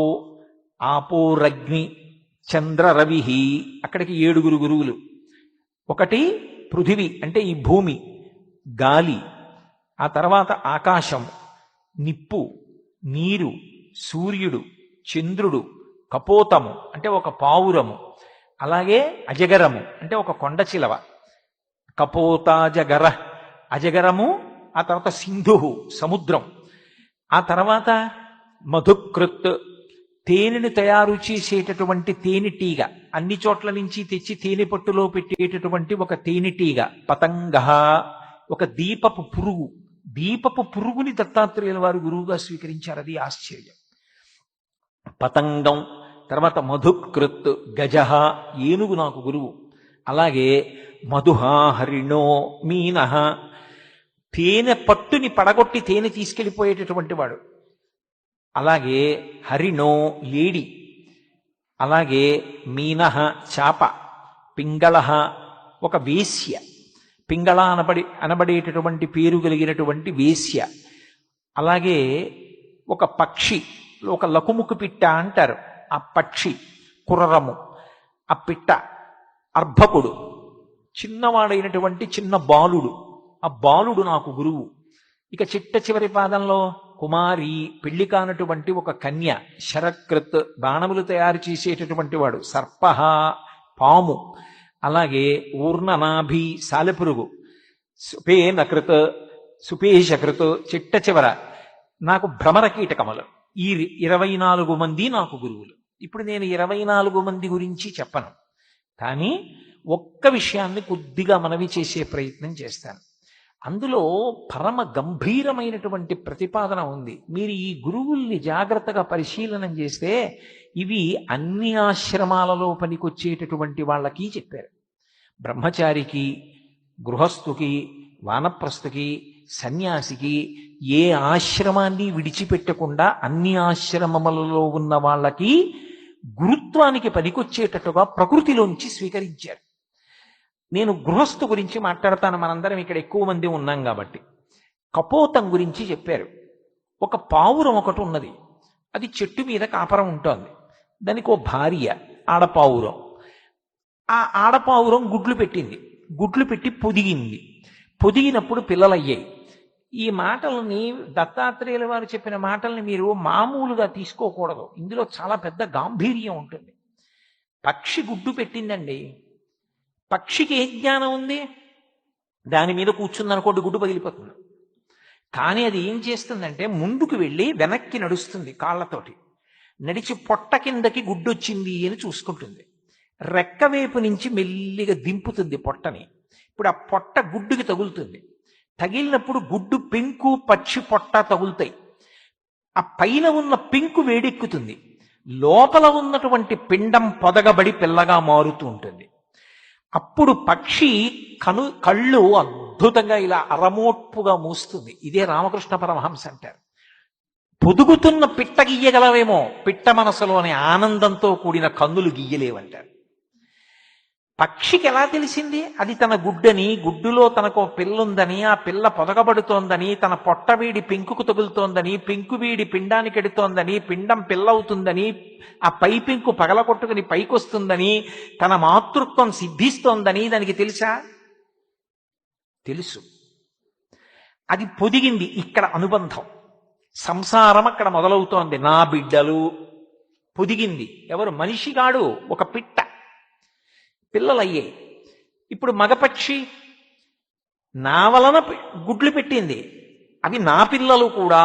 ఆపోరగ్ని చంద్ర రవి. అక్కడికి 7 గురువులు. ఒకటి పృథివి అంటే ఈ భూమి, గాలి, ఆ తర్వాత ఆకాశం, నిప్పు, నీరు, సూర్యుడు, చంద్రుడు, కపోతము అంటే ఒక పావురము, అలాగే అజగరము అంటే ఒక కొండ చిలవ. కపోతాజగర, అజగరము, ఆ తర్వాత సింధు సముద్రం, ఆ తర్వాత మధుకృత్ తేనెను తయారు చేసేటటువంటి తేనెటీగ, అన్ని చోట్ల నుంచి తెచ్చి తేనె పట్టులో పెట్టేటటువంటి ఒక తేనెటీగ. పతంగ ఒక దీపపు పురుగు. దీపపు పురుగుని దత్తాత్రేయుల వారు గురువుగా స్వీకరించారు. అది ఆశ్చర్యం. పతంగం, తర్వాత మధుకృత్, గజ ఏనుగు నాకు గురువు. అలాగే మధుహ హరిణో మీన, తేనె పట్టుని పడగొట్టి తేనె తీసుకెళ్ళిపోయేటటువంటి వాడు. అలాగే హరిణో లేడి, అలాగే మీన చాప, పింగళ ఒక వేశ్య, పింగళ అనబడేటటువంటి పేరు కలిగినటువంటి వేశ్య. అలాగే ఒక పక్షి, ఒక లకుముకు పిట్ట అంటారు, ఆ పక్షి కుర్రము, ఆ పిట్ట అర్భకుడు, చిన్నవాడైనటువంటి చిన్న బాలుడు, ఆ బాలుడు నాకు గురువు. ఇక చిట్ట చివరి పాదంలో కుమారి, పెళ్లి కానటువంటి ఒక కన్య, శరకృత్ బాణములు తయారు చేసేటటువంటి వాడు, సర్ప పాము, అలాగే ఊర్ణనాభి సాలెపురుగు, సుపేనకృత్ సుపేషకృత్, చిట్ట చివర నాకు భ్రమర కీటకములు. ఈ 24 మంది నాకు గురువులు. ఇప్పుడు నేను 24 మంది గురించి చెప్పను, కానీ ఒక్క విషయాన్ని కొద్దిగా మనవి చేసే ప్రయత్నం చేస్తాను. అందులో పరమ గంభీరమైనటువంటి ప్రతిపాదన ఉంది. మీరు ఈ గురువుల్ని జాగ్రత్తగా పరిశీలనం చేస్తే ఇవి అన్ని ఆశ్రమాలలో పనికొచ్చేటటువంటి వాళ్ళకి చెప్పారు. బ్రహ్మచారికి, గృహస్థుకి, వానప్రస్థుకి, సన్యాసికి ఏ ఆశ్రమాన్ని విడిచిపెట్టకుండా అన్ని ఆశ్రమములలో ఉన్న వాళ్ళకి గురుత్వానికి పనికొచ్చేటట్టుగా ప్రకృతిలోంచి స్వీకరించారు. నేను గృహస్థు గురించి మాట్లాడతాను, మనందరం ఇక్కడ ఎక్కువ మంది ఉన్నాం కాబట్టి. కపోతం గురించి చెప్పారు. ఒక పావురం ఒకటి ఉన్నది, అది చెట్టు మీద కాపరం ఉంటోంది. దానికి ఓ భార్య ఆడపావురం. ఆ ఆడపావురం గుడ్లు పెట్టింది, గుడ్లు పెట్టి పొదిగింది. పొదిగినప్పుడు పిల్లలయ్యాయి. ఈ మాటలని దత్తాత్రేయుల వారు చెప్పిన మాటల్ని మీరు మామూలుగా తీసుకోకూడదు, ఇందులో చాలా పెద్ద గాంభీర్యం ఉంటుంది. పక్షి గుడ్డు పెట్టిందండి, పక్షికి ఏ జ్ఞానం ఉంది? దాని మీద కూర్చుందనుకోండి గుడ్డు పగిలిపోతుంది. కానీ అది ఏం చేస్తుందంటే ముందుకు వెళ్ళి వెనక్కి నడుస్తుంది, కాళ్ళతోటి నడిచి పొట్ట కిందకి గుడ్డు వచ్చింది అని చూసుకుంటుంది. రెక్కవేపు నుంచి మెల్లిగా దింపుతుంది పొట్టని. ఇప్పుడు ఆ పొట్ట గుడ్డుకి తగులుతుంది. తగిలినప్పుడు గుడ్డు పెంకు పక్షి పొట్ట తగులుతాయి. ఆ పైన ఉన్న పెంకు వేడెక్కుతుంది, లోపల ఉన్నటువంటి పిండం పొదగబడి పిల్లగా మారుతూ ఉంటుంది. అప్పుడు పక్షి కళ్ళు అద్భుతంగా ఇలా అరమోట్పుగా మూస్తుంది. ఇదే రామకృష్ణ పరమహంస అంటారు. పొదుగుతున్న పిట్ట గీయగలవేమో, పిట్ట మనసులోని ఆనందంతో కూడిన కన్నులు గీయలేవంటారు. పక్షికి ఎలా తెలిసింది అది తన గుడ్డని, గుడ్డులో తనకు పిల్లుందని, ఆ పిల్ల పొదగబడుతోందని, తన పొట్టవీడి పెంకుకు తగులుతోందని, పెంకువీడి పిండానికి ఎడుతోందని, పిండం పిల్లవుతుందని, ఆ పై పెంకు పగలగొట్టుకుని పైకొస్తుందని, తన మాతృత్వం సిద్ధిస్తోందని దానికి తెలుసా? తెలుసు. అది పొదిగింది. ఇక్కడ అనుబంధం, సంసారం అక్కడ మొదలవుతోంది. నా బిడ్డలు పొదిగింది. ఎవరు? మనిషి కాడు, ఒక పిట్ట. పిల్లలయ్యాయి. ఇప్పుడు మగపక్షి నా వలన గుడ్లు పెట్టింది, అవి నా పిల్లలు కూడా.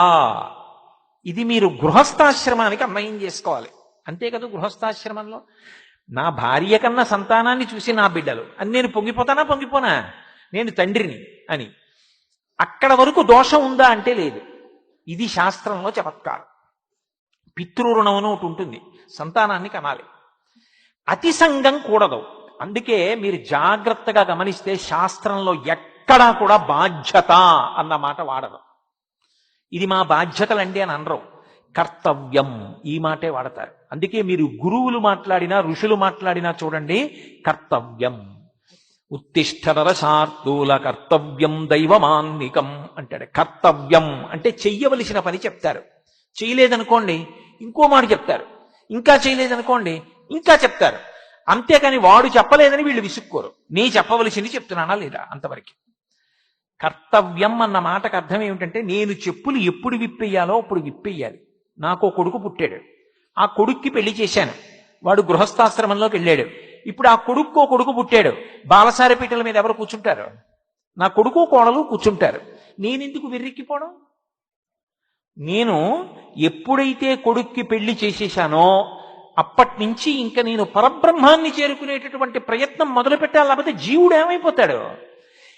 ఇది మీరు గృహస్థాశ్రమానికి అన్వయం చేసుకోవాలి. అంతే కదా, గృహస్థాశ్రమంలో నా భార్య కన్నా సంతానాన్ని చూసి నా బిడ్డలు అని నేను పొంగిపోనా? నేను తండ్రిని అని. అక్కడ వరకు దోషం ఉందా అంటే లేదు. ఇది శాస్త్రంలో చమత్కారం. పితృరుణం అని ఒకటి ఉంటుంది, సంతానాన్ని కనాలి. అతి సంగం కూడదు. అందుకే మీరు జాగ్రత్తగా గమనిస్తే శాస్త్రంలో ఎక్కడా కూడా బాధ్యత అన్న మాట వాడరు. ఇది మా బాధ్యతలండి అని అనరు, కర్తవ్యం ఈ మాటే వాడతారు. అందుకే మీరు గురువులు మాట్లాడినా ఋషులు మాట్లాడినా చూడండి, కర్తవ్యం. ఉత్తిష్ఠరసార్థూల కర్తవ్యం దైవమాన్నికం అంటాడు. కర్తవ్యం అంటే చెయ్యవలసిన పని చెప్తారు. చేయలేదనుకోండి ఇంకో మాట చెప్తారు, ఇంకా చేయలేదనుకోండి ఇంకా చెప్తారు. అంతేకాని వాడు చెప్పలేదని వీళ్ళు విసుక్కోరు. నీ చెప్పవలసింది చెప్తున్నానా లేదా, అంతవరకు. కర్తవ్యం అన్న మాటకు అర్థం ఏమిటంటే నేను చెప్పులు ఎప్పుడు విప్పేయాలో అప్పుడు విప్పేయాలి. నాకు కొడుకు పుట్టాడు, ఆ కొడుక్కి పెళ్లి చేశాను, వాడు గృహస్థాశ్రమంలోకి వెళ్ళాడు. ఇప్పుడు ఆ కొడుకు పుట్టాడు, బాలసారి పీటల మీద ఎవరు కూర్చుంటారు? నా కొడుకు కోడలు కూర్చుంటారు. నేనెందుకు వెర్రెక్కిపోవడం? నేను ఎప్పుడైతే కొడుక్కి పెళ్లి చేసేశానో అప్పటి నుంచి ఇంకా నేను పరబ్రహ్మాన్ని చేరుకునేటటువంటి ప్రయత్నం మొదలు పెట్టాలి. లేకపోతే జీవుడు ఏమైపోతాడు?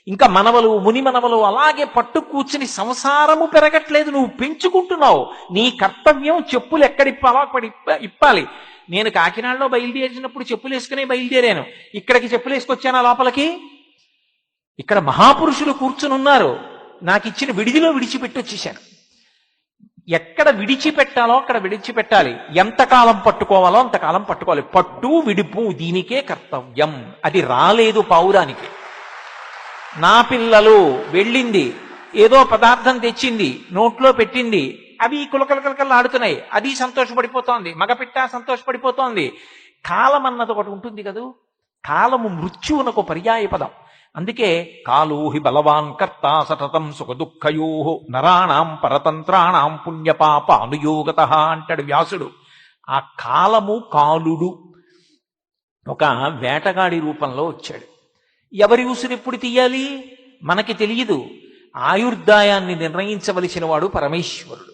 ఇంకా మనవలు ముని మనవలు అలాగే పట్టు కూర్చుని సంసారము పెరగట్లేదు, నువ్వు పెంచుకుంటున్నావు. నీ కర్తవ్యం చెప్పులు ఎక్కడిప్పాలో అక్కడ ఇప్పాలి. నేను కాకినాడలో బయలుదేరినప్పుడు చెప్పులు వేసుకునే బయలుదేరాను. ఇక్కడికి చెప్పులు వేసుకొచ్చాను లోపలికి. ఇక్కడ మహాపురుషులు కూర్చుని ఉన్నారు, నాకు ఇచ్చిన విడిదిలో విడిచిపెట్టి వచ్చేసాను. ఎక్కడ విడిచిపెట్టాలో అక్కడ విడిచిపెట్టాలి, ఎంతకాలం పట్టుకోవాలో అంతకాలం పట్టుకోవాలి. పట్టు విడుపు దీనికే కర్తవ్యం. అది రాలేదు పావురానికి. నా పిల్లలు వెళ్ళింది, ఏదో పదార్థం తెచ్చింది, నోట్లో పెట్టింది, అవి కులకలకలకలు ఆడుతున్నాయి, అది సంతోషపడిపోతోంది, మగపిట్ట సంతోషపడిపోతోంది. కాలం అన్నది ఒకటి ఉంటుంది కదూ, కాలము మృత్యువునకు పర్యాయ పదం. అందుకే కాలోహి బలవాన్ కర్త సతతం సుఖ దుఃఖయో నరాణం పరతంత్రాణం పుణ్యపాప అనుయోగత అంటాడు వ్యాసుడు. ఆ కాలము కాలుడు ఒక వేటగాడి రూపంలో వచ్చాడు. ఎవరి ఉసురెప్పుడు తీయాలి మనకి తెలియదు. ఆయుర్దాయాన్ని నిర్ణయించవలసిన వాడు పరమేశ్వరుడు.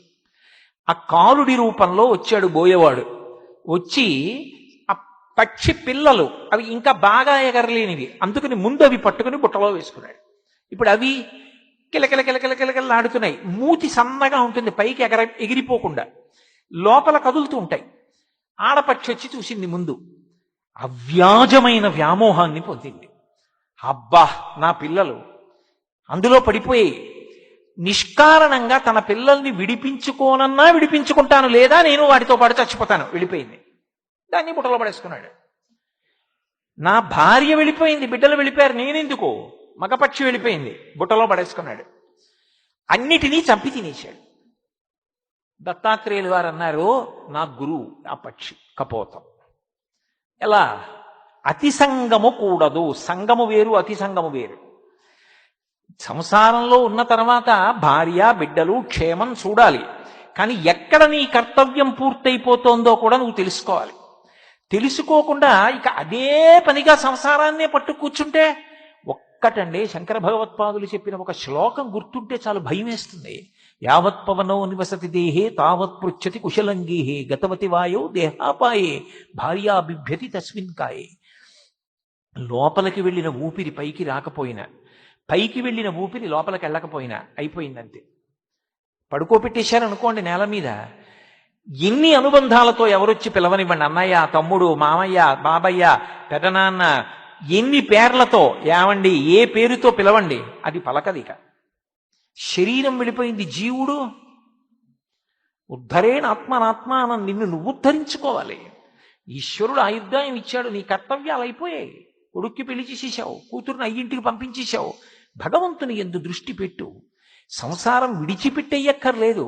ఆ కాలుడి రూపంలో వచ్చాడు బోయేవాడు. వచ్చి ఆ పక్షి పిల్లలు అవి ఇంకా బాగా ఎగరలేనివి, అందుకని ముందు అవి పట్టుకుని బుట్టలో వేసుకున్నాడు. ఇప్పుడు అవి కిలకిల కిలకిల కిలకిలలాడుతున్నాయి. మూతి సన్నగా ఉంటుంది, పైకి ఎగిరిపోకుండా, లోపల కదులుతూ ఉంటాయి. ఆడపక్షి వచ్చి చూసింది ముందు. అవ్యాజమైన వ్యామోహాన్ని పొందింది. అబ్బా, నా పిల్లలు అందులో పడిపోయి నిష్కారణంగా తన పిల్లల్ని విడిపించుకోనన్నా విడిపించుకుంటాను, లేదా నేను వాటితో పాటు చచ్చిపోతాను. వెళ్ళిపోయింది. దాన్ని బుట్టలో పడేసుకున్నాడు. నా భార్య వెళ్ళిపోయింది, బిడ్డలు వెళ్ళిపోయారు, నేనెందుకు? మగపక్షి వెళ్ళిపోయింది, బుట్టలో పడేసుకున్నాడు. అన్నిటినీ చంపి తినేశాడు. దత్తాత్రేయులు వారు అన్నారు, నా గురువు ఆ పక్షి కపోతం. ఎలా? అతి సంగము కూడదు. సంగము వేరు, అతి సంగము వేరు. సంసారంలో ఉన్న తర్వాత భార్య బిడ్డలు క్షేమం చూడాలి, కానీ ఎక్కడ నీ కర్తవ్యం పూర్తయిపోతోందో కూడా నువ్వు తెలుసుకోవాలి. తెలుసుకోకుండా ఇక అదే పనిగా సంసారాన్నే పట్టు కూర్చుంటే, ఒక్కటండి శంకర భగవత్పాదులు చెప్పిన ఒక శ్లోకం గుర్తుంటే చాలు భయం వేస్తుంది. యావత్ పవనో నివసతి దేహే తావత్ పృచ్చతి కుశలంగీహే గతవతి వాయో దేహాపాయే భార్యా బిభ్యతి తస్మిన్ కాయే. లోపలికి వెళ్ళిన ఊపిరి పైకి రాకపోయినా, పైకి వెళ్ళిన ఊపిరి లోపలికి వెళ్ళకపోయినా అయిపోయిందంతే. పడుకోబెట్టేశారనుకోండి నేల మీద, ఎన్ని అనుబంధాలతో ఎవరొచ్చి పిలవనివ్వండి, అన్నయ్య, తమ్ముడు, మామయ్య, బాబయ్య, పెదనాన్న, ఎన్ని పేర్లతో, ఏమండి, ఏ పేరుతో పిలవండి, అది పలకదిక. శరీరం వెళ్ళిపోయింది, జీవుడు ఉద్ధరేణ ఆత్మనాత్మానం, నిన్ను నువ్వు ఉద్ధరించుకోవాలి. ఈశ్వరుడు ఆయుర్దాయం ఇచ్చాడు, నీ కర్తవ్యాలు అయిపోయాయి. కొడుక్కి పెళ్లి చేసేసావు, కూతురుని అయ్యింటికి పంపించేశావు. భగవంతుని యందు దృష్టి పెట్టు. సంసారం విడిచిపెట్టేయక్కర్లేదు,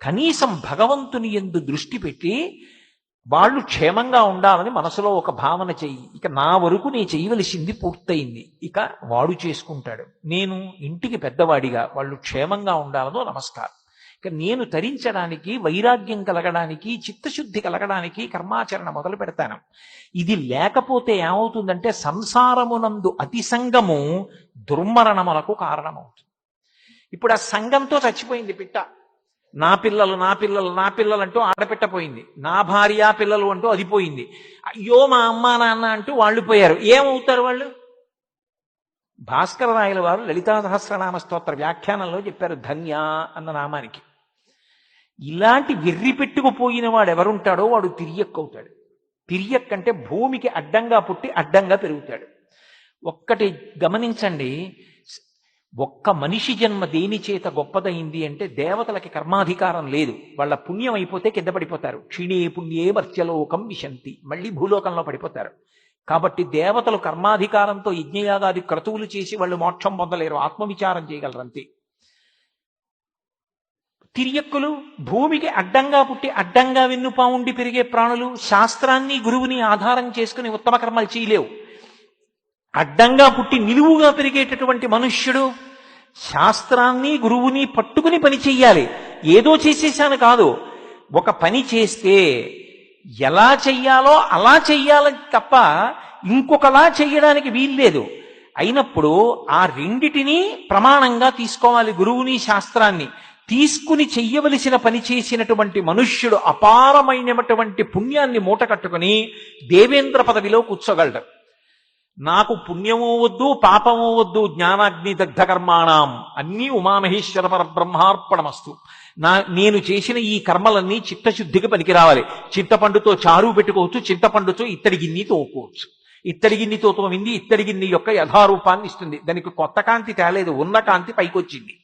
కనీసం భగవంతుని యందు దృష్టి పెట్టి వాళ్ళు క్షేమంగా ఉండాలని మనసులో ఒక భావన చెయ్యి. ఇక నా వరకు నేను చేయవలసింది పూర్తయింది, ఇక వాడు చేసుకుంటాడు. నేను ఇంటికి పెద్దవాడిగా వాళ్ళు క్షేమంగా ఉండాలనో నమస్కారం. ఇక నేను తరించడానికి, వైరాగ్యం కలగడానికి, చిత్తశుద్ధి కలగడానికి కర్మాచరణ మొదలు పెడతాను. ఇది లేకపోతే ఏమవుతుందంటే సంసారమునందు అతి సంగము దుర్మరణములకు కారణమవుతుంది. ఇప్పుడు ఆ సంఘంతో చచ్చిపోయింది పిట్ట. నా పిల్లలు, నా పిల్లలు, నా పిల్లలు అంటూ ఆడపెట్టపోయింది. నా భార్య పిల్లలు అంటూ అది పోయింది. అయ్యో మా అమ్మ నాన్న అంటూ వాళ్ళు పోయారు. ఏమవుతారు వాళ్ళు? భాస్కర రాయల వారు లలితా సహస్రనామ స్తోత్ర వ్యాఖ్యానంలో చెప్పారు ధన్య అన్న నామానికి. ఇలాంటి వెర్రి పెట్టుకుపోయిన వాడు ఎవరుంటాడో వాడు తిరియక్కవుతాడు. తిరియక్కంటే భూమికి అడ్డంగా పుట్టి అడ్డంగా పెరుగుతాడు. ఒక్కటి గమనించండి, ఒక్క మనిషి జన్మ దేని చేత గొప్పదైంది అంటే దేవతలకి కర్మాధికారం లేదు. వాళ్ళ పుణ్యం అయిపోతే కింద పడిపోతారు. క్షీణే పుణ్యే మర్త్యలోకం విశంతి, మళ్ళీ భూలోకంలో పడిపోతారు. కాబట్టి దేవతలు కర్మాధికారంతో యజ్ఞయాగాది క్రతువులు చేసి వాళ్ళు మోక్షం పొందలేరు, ఆత్మవిచారం చేయగలరు అంతే. తిరియక్కులు భూమికి అడ్డంగా పుట్టి అడ్డంగా వెన్నుపా ఉండి పెరిగే ప్రాణులు శాస్త్రాన్ని గురువుని ఆధారం చేసుకుని ఉత్తమ కర్మలు చేయలేవు. అడ్డంగా పుట్టి నిలువుగా పెరిగేటటువంటి మనుష్యుడు శాస్త్రాన్ని గురువుని పట్టుకుని పని చెయ్యాలి. ఏదో చేసేసాను కాదు, ఒక పని చేస్తే ఎలా చెయ్యాలో అలా చెయ్యాలని తప్ప ఇంకొకలా చెయ్యడానికి వీల్లేదు. అయినప్పుడు ఆ రెండిటినీ ప్రమాణంగా తీసుకోవాలి. గురువుని శాస్త్రాన్ని తీసుకుని చెయ్యవలసిన పని చేసినటువంటి మనుష్యుడు అపారమైనటువంటి పుణ్యాన్ని మూట కట్టుకుని దేవేంద్ర పదవిలో కూర్చోగలడు. నాకు పుణ్యమూ వద్దు, పాపమూ వద్దు, జ్ఞానాగ్ని దగ్ధ కర్మాణం, అన్నీ ఉమామహేశ్వర పరబ్రహ్మార్పణమస్తు. నేను చేసిన ఈ కర్మలన్నీ చిత్తశుద్ధికి పనికి రావాలి. చింతపండుతో చారు పెట్టుకోవచ్చు, చింతపండుతో ఇత్తడి గిన్నె తోకోవచ్చు. ఇత్తడి గిన్నెతో తోమింది ఇత్తడి గిన్నె యొక్క యథారూపాన్ని ఇస్తుంది. దానికి కొత్త కాంతి తేలేదు, ఉన్న కాంతి పైకొచ్చింది.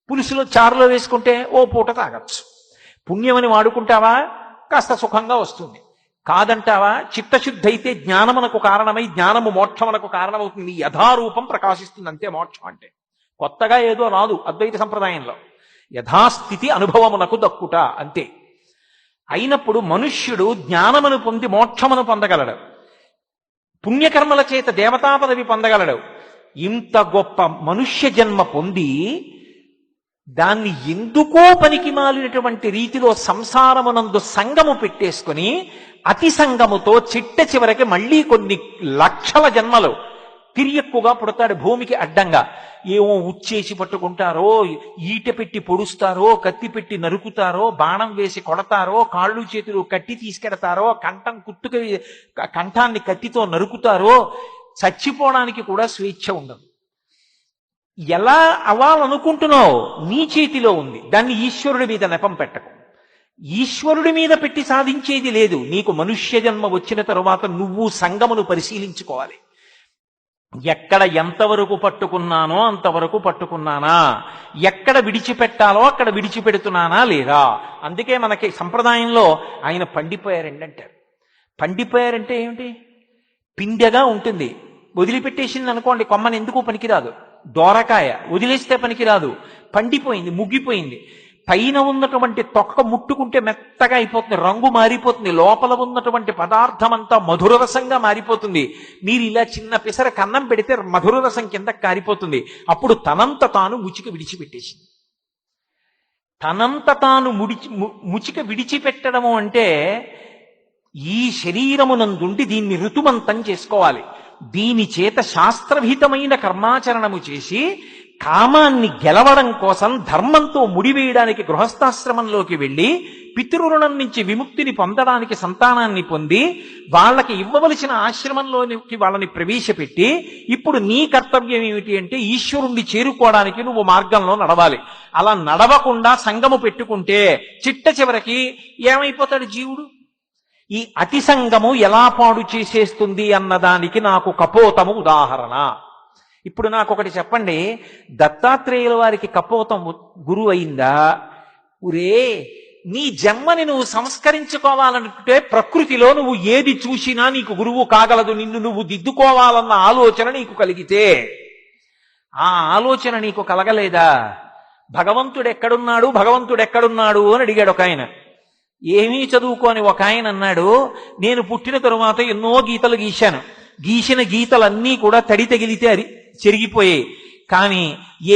పులుసులో చారులో వేసుకుంటే ఓ పూట తాగచ్చు. పుణ్యమని వాడుకుంటావా, కాస్త సుఖంగా వస్తుంది. కాదంటావా, చిత్తశుద్ధి అయితే జ్ఞానమునకు కారణమై జ్ఞానము మోక్షమునకు కారణమవుతుంది. యథారూపం ప్రకాశిస్తుంది అంతే మోక్షం అంటే. కొత్తగా ఏదో రాదు అద్వైత సంప్రదాయంలో. యథాస్థితి అనుభవమునకు దక్కుట అంతే. అయినప్పుడు మనుష్యుడు జ్ఞానమును పొంది మోక్షమును పొందగలడు, పుణ్యకర్మల చేత దేవతా పదవి పొందగలడు. ఇంత గొప్ప మనుష్య జన్మ పొంది దాన్ని ఎందుకో పనికి మాలినటువంటి రీతిలో సంసారమునందు సంగము పెట్టేసుకుని అతి సంగముతో చిట్ట చివరికి మళ్ళీ కొన్ని లక్షల జన్మలు తిరియక్కుగా పుడతాడు భూమికి అడ్డంగా. ఏమో ఉచ్చేసి పట్టుకుంటారో, ఈట పెట్టి పొడుస్తారో, కత్తి పెట్టి నరుకుతారో, బాణం వేసి కొడతారో, కాళ్ళు చేతులు కట్టి తీసుకెడతారో, కంఠాన్ని కత్తితో నరుకుతారో, చచ్చిపోవడానికి కూడా స్వేచ్ఛ ఉండదు. ఎలా అవ్వాలనుకుంటున్నావు నీ చేతిలో ఉంది. దాన్ని ఈశ్వరుడి మీద నెపం పెట్టకు. ఈశ్వరుడి మీద పెట్టి సాధించేది లేదు. నీకు మనుష్య జన్మ వచ్చిన తరువాత నువ్వు సంగమును పరిశీలించుకోవాలి. ఎక్కడ ఎంతవరకు పట్టుకున్నానో అంతవరకు పట్టుకున్నానా, ఎక్కడ విడిచిపెట్టాలో అక్కడ విడిచిపెడుతున్నానా లేదా. అందుకే మనకి సంప్రదాయంలో ఆయన పండిపోయారండి అంటారు. పండిపోయారంటే ఏమిటి? పిండెగా ఉంటుంది, వదిలిపెట్టేసింది అనుకోండి, కొమ్మని ఎందుకు పనికిరాదు. దోరకాయ వదిలేస్తే పనికిరాదు, పండిపోయింది, ముగ్గిపోయింది. పైన ఉన్నటువంటి తొక్క ముట్టుకుంటే మెత్తగా అయిపోతుంది, రంగు మారిపోతుంది, లోపల ఉన్నటువంటి పదార్థం అంతా మధుర రసంగా మారిపోతుంది. మీరు ఇలా చిన్న పిసర కన్నం పెడితే మధుర రసం కింద కారిపోతుంది. అప్పుడు తనంత తాను ముచిక విడిచిపెట్టేసింది. తనంత తాను ముచిక విడిచిపెట్టడము అంటే ఈ శరీరమునందుండి దీన్ని ఋతుమంతం చేసుకోవాలి. దీని చేత శాస్త్రవిహితమైన కర్మాచరణము చేసి కామాన్ని గెలవడం కోసం ధర్మంతో ముడివేయడానికి గృహస్థాశ్రమంలోకి వెళ్ళి పితృరుణం నుంచి విముక్తిని పొందడానికి సంతానాన్ని పొంది వాళ్ళకి ఇవ్వవలసిన ఆశ్రమంలోకి వాళ్ళని ప్రవేశపెట్టి ఇప్పుడు నీ కర్తవ్యం ఏమిటి అంటే ఈశ్వరుణ్ణి చేరుకోవడానికి నువ్వు మార్గంలో నడవాలి. అలా నడవకుండా సంగము పెట్టుకుంటే చిట్ట చివరికి ఏమైపోతాడు జీవుడు? ఈ అతి సంగము ఎలా పాడు చేసేస్తుంది అన్నదానికి నాకు కపోతము ఉదాహరణ. ఇప్పుడు నాకు ఒకటి చెప్పండి, దత్తాత్రేయుల వారికి కపోతం గురువు అయిందా? ఉరే, నీ జన్మని నువ్వు సంస్కరించుకోవాలనుకుంటే ప్రకృతిలో నువ్వు ఏది చూసినా నీకు గురువు కాగలదు. నిన్ను నువ్వు దిద్దుకోవాలన్న ఆలోచన నీకు కలిగితే, ఆ ఆలోచన నీకు కలగలేదా? భగవంతుడు ఎక్కడున్నాడు అని అడిగాడు ఒక ఆయన. ఏమీ చదువుకోని ఒక ఆయన అన్నాడు, నేను పుట్టిన తరువాత ఎన్నో గీతలు గీశాను, గీసిన గీతలన్నీ కూడా తడి తగిలితే చెరిగిపోయాయి. కానీ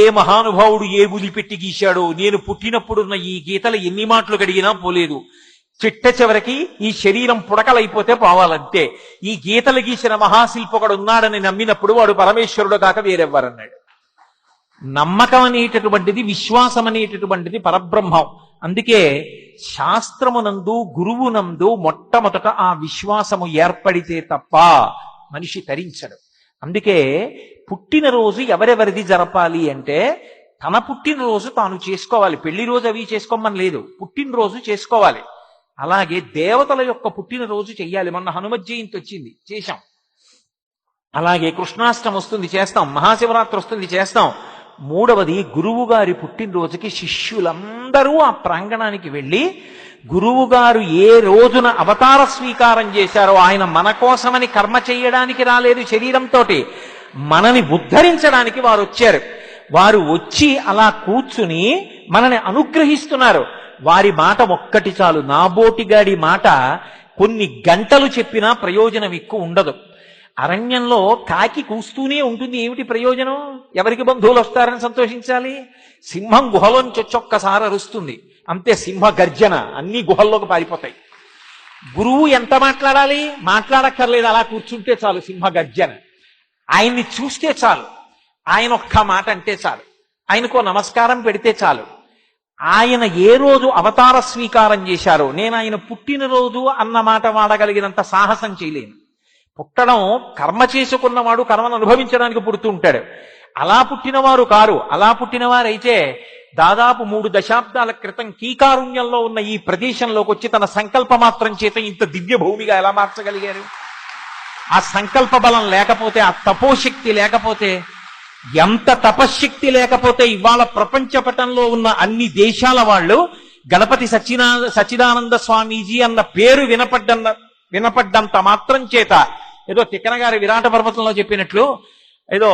ఏ మహానుభావుడు ఏ పెట్టి గీశాడో నేను పుట్టినప్పుడున్న ఈ గీతలు ఎన్ని మాటలు కడిగినా పోలేదు. చిట్ట చివరికి ఈ శరీరం పుడకలైపోతే పోవాలంతే. ఈ గీతలు గీసిన మహాశిల్పకుడు ఉన్నాడని నమ్మినప్పుడు వాడు పరమేశ్వరుడు కాక వేరెవ్వరన్నాడు. నమ్మకం అనేటటువంటిది, విశ్వాసం అనేటటువంటిది పరబ్రహ్మం. అందుకే శాస్త్రమునందు గురువునందు మొట్టమొదట ఆ విశ్వాసము ఏర్పడితే తప్ప మనిషి తరించడు. అందుకే పుట్టినరోజు ఎవరెవరిది జరపాలి అంటే తన పుట్టినరోజు తాను చేసుకోవాలి. పెళ్లి రోజు అవి చేసుకోమని లేదు, పుట్టినరోజు చేసుకోవాలి. అలాగే దేవతల యొక్క పుట్టినరోజు చెయ్యాలి. మొన్న హనుమత్ జయంతి వచ్చింది, చేశాం. అలాగే కృష్ణాష్టమి వస్తుంది, చేస్తాం. మహాశివరాత్రి వస్తుంది, చేస్తాం. మూడవది గురువు గారి పుట్టినరోజుకి శిష్యులందరూ ఆ ప్రాంగణానికి వెళ్ళి గురువు గారు ఏ రోజున అవతార స్వీకారం చేశారో, ఆయన మన కోసమని కర్మ చేయడానికి రాలేదు శరీరంతో, మనని ఉద్ధరించడానికి వారు వచ్చారు. వారు వచ్చి అలా కూర్చుని మనని అనుగ్రహిస్తున్నారు. వారి మాట ఒక్కటి చాలు. నాబోటిగాడి మాట కొన్ని గంటలు చెప్పినా ప్రయోజనం ఎక్కువ ఉండదు. అరణ్యంలో కాకి కూస్తూనే ఉంటుంది, ఏమిటి ప్రయోజనం? ఎవరికి బంధువులు వస్తారని సంతోషించాలి? సింహం గుహలోంచి ఒక్కసారి అరుస్తుంది, అంతే, సింహ గర్జన, అన్ని గుహల్లోకి పారిపోతాయి. గురువు ఎంత మాట్లాడాలి? మాట్లాడక్కర్లేదు, అలా కూర్చుంటే చాలు సింహ గర్జన. ఆయన్ని చూస్తే చాలు, ఆయన ఒక్క మాట అంటే చాలు, ఆయనకో నమస్కారం పెడితే చాలు. ఆయన ఏ రోజు అవతార స్వీకారం చేశారో, నేను ఆయన పుట్టినరోజు అన్న మాట వాడగలిగినంత సాహసం చేయలేను. పుట్టడం కర్మ చేసుకున్నవాడు కర్మను అనుభవించడానికి పుడుతూ ఉంటాడు. అలా పుట్టినవారు కారు. అలా పుట్టినవారైతే దాదాపు 3 దశాబ్దాల క్రితం కీకారుణ్యంలో ఉన్న ఈ ప్రదేశంలోకి వచ్చి తన సంకల్ప మాత్రం చేత ఇంత దివ్య భూమిగా ఎలా మార్చగలిగారు? ఆ సంకల్ప బలం లేకపోతే, ఆ తపోశక్తి లేకపోతే, ఎంత తపశ్శక్తి లేకపోతే ఇవాళ ప్రపంచ పటంలో ఉన్న అన్ని దేశాల వాళ్ళు గణపతి సచ్చిదానంద స్వామీజీ అన్న పేరు వినపడ్డంత మాత్రం చేత, ఏదో తిక్కన గారి విరాట పర్వతంలో చెప్పినట్లు, ఏదో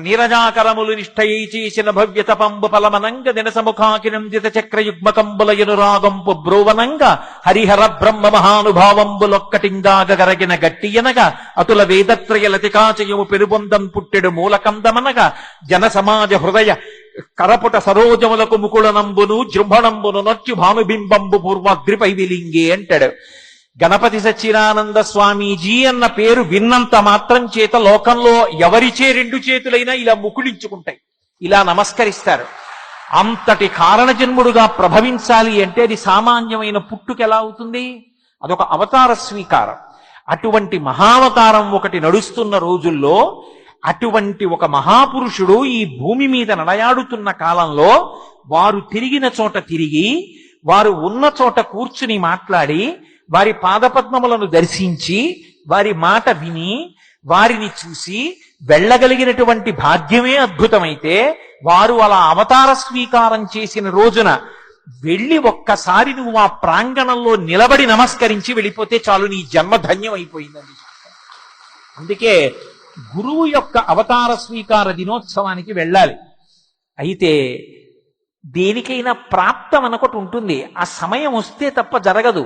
నీరజాకరములు నిష్ఠయి చేసిన భవ్య తపంబు ఫలమనంగ దినసముఖాకినందిత చక్రయుగ్మకంబులయనురాగంపు బ్రోవనంగ హరిహర బ్రహ్మ మహానుభావంబులొక్కటిందాగరగిన గట్టియనగా అతుల వేదత్రయ లతికాచయము పెరుబొందం పుట్టెడు మూలకందమనగా జన సమాజ హృదయ కరపుట సరోజములకు ముకుళనంబును జృంభణంబును నొచ్చు భానుబింబంబు పూర్వాగ్రిపై విలింగే అంటాడు. గణపతి సచ్చిదానంద స్వామీజీ అన్న పేరు విన్నంత మాత్రం చేత లోకంలో ఎవరిచే 2 చేతులైనా ఇలా ముకుళించుకుంటాయి, ఇలా నమస్కరిస్తారు. అంతటి కారణజన్ముడుగా ప్రభవించాలి అంటే అది సామాన్యమైన పుట్టుక ఎలా అవుతుంది? అదొక అవతార స్వీకారం. అటువంటి మహావతారం ఒకటి నడుస్తున్న రోజుల్లో అటువంటి ఒక మహాపురుషుడు ఈ భూమి మీద నడయాడుతున్న కాలంలో వారు తిరిగిన చోట తిరిగి, వారు ఉన్న చోట కూర్చుని మాట్లాడి, వారి పాదపద్మములను దర్శించి, వారి మాట విని, వారిని చూసి వెళ్ళగలిగినటువంటి భాగ్యమే అద్భుతమైతే, వారు అలా అవతార స్వీకారం చేసిన రోజున వెళ్ళి ఒక్కసారి నువ్వు ఆ ప్రాంగణంలో నిలబడి నమస్కరించి వెళ్ళిపోతే చాలు, నీ జన్మ ధన్యం అయిపోయిందండి. అందుకే గురువు యొక్క అవతార స్వీకార దినోత్సవానికి వెళ్ళాలి. అయితే దేనికైనా ప్రాప్తం అనొకటి ఉంటుంది, ఆ సమయం వస్తే తప్ప జరగదు.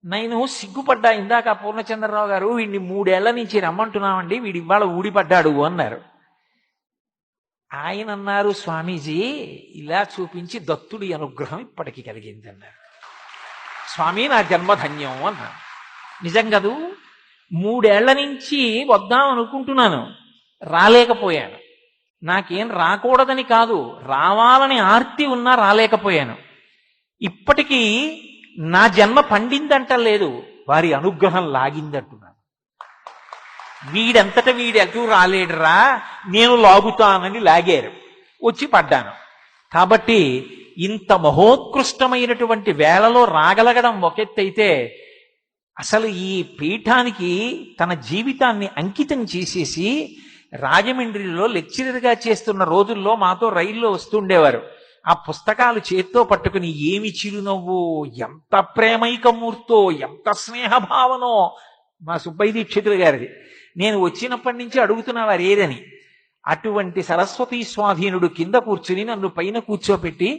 నేను సిగ్గుపడ్డా, ఇందాక పూర్ణచంద్రరావు గారు వీడిని 3 ఏళ్ల నుంచి రమ్మంటున్నామండి, వీడి ఇవాళ ఊడిపడ్డాడు అన్నారు. ఆయన అన్నారు, స్వామీజీ ఇలా చూపించి దత్తుడి అనుగ్రహం ఇప్పటికి కలిగింది అన్నారు. స్వామి నా జన్మధన్యం అన్నాను. నిజం కదూ, 3 ఏళ్ల నుంచి వద్దాం అనుకుంటున్నాను, రాలేకపోయాను. నాకేం రాకూడదని కాదు, రావాలని ఆర్తి ఉన్నా రాలేకపోయాను. ఇప్పటికీ నా జన్మ పండిందంటలేదు, వారి అనుగ్రహం లాగిందంటున్నాను. వీడంతట వీడు ఎటు రాలేడురా, నేను లాగుతానని లాగారు, వచ్చి పడ్డాను. కాబట్టి ఇంత మహోత్కృష్టమైనటువంటి వేళలో రాగలగడం ఒకెత్తైతే, అసలు ఈ పీఠానికి తన జీవితాన్ని అంకితం చేసేసి రాజమండ్రిలో లెక్చరర్గా చేస్తున్న రోజుల్లో మాతో రైల్లో వస్తుండేవారు. ఆ పుస్తకాలు చేత్తో పట్టుకుని ఏమి చిరునవ్వు, ఎంత ప్రేమైకమూర్తో, ఎంత స్నేహభావనో. మా సుబ్బయ్య దీక్షితులు గారిది. నేను వచ్చినప్పటి నుంచి అడుగుతున్నవారు ఏదని. అటువంటి సరస్వతీ స్వాధీనుడు కింద కూర్చుని నన్ను పైన కూర్చోపెట్టి,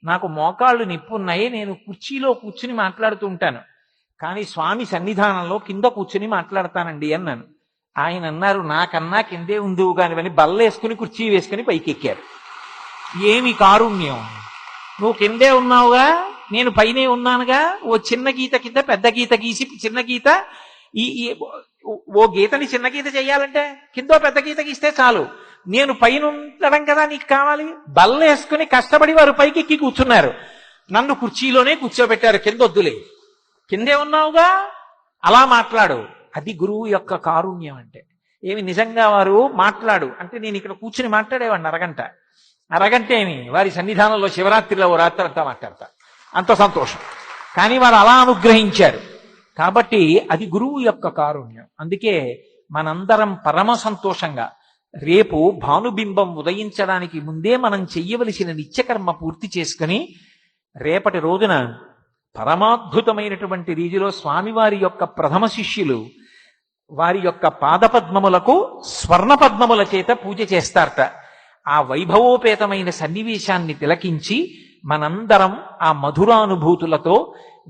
నాకు మోకాళ్ళు నిప్పున్నాయి, నేను కుర్చీలో కూర్చుని మాట్లాడుతూ ఉంటాను, కానీ స్వామి సన్నిధానంలో కింద కూర్చుని మాట్లాడతానండి అన్నాను. ఆయన అన్నారు, నాకన్నా కిందే ఉందివు కానివని బల్లేసుకుని కుర్చీ వేసుకుని పైకెక్కారు. ఏమి కారుణ్యం, నువ్వు కిందే ఉన్నావుగా, నేను పైనే ఉన్నానుగా, ఓ చిన్న గీత కింద పెద్ద గీత గీసి, చిన్న గీత ఓ గీతని చిన్న గీత చెయ్యాలంటే కిందో పెద్ద గీత గీస్తే చాలు, నేను పైన ఉండడం కదా నీకు కావాలి. బల్లేసుకుని కష్టపడి వారు పైకెక్కి కూర్చున్నారు, నన్ను కుర్చీలోనే కూర్చోబెట్టారు, కింద వద్దులే, కిందే ఉన్నావుగా అలా మాట్లాడు. అది గురువు యొక్క కారుణ్యం అంటే. ఏమి నిజంగా వారు మాట్లాడు అంటే నేను ఇక్కడ కూర్చుని మాట్లాడేవాడిని అరగంట ఏమి, వారి సన్నిధానంలో శివరాత్రిలో ఓ రాత్రి అంతా మాట్లాడతా, అంత సంతోషం. కానీ వారు అలా అనుగ్రహించారు. కాబట్టి అది గురువు యొక్క కారుణ్యం. అందుకే మనందరం పరమ సంతోషంగా రేపు భానుబింబం ఉదయించడానికి ముందే మనం చెయ్యవలసిన నిత్యకర్మ పూర్తి చేసుకుని రేపటి రోజున పరమాద్భుతమైనటువంటి రీతిలో స్వామివారి యొక్క ప్రథమ శిష్యులు వారి యొక్క పాదపద్మములకు స్వర్ణ పద్మముల చేత పూజ చేస్తారట. ఆ వైభవోపేతమైన సన్నివేశాన్ని తిలకించి మనందరం ఆ మధురానుభూతులతో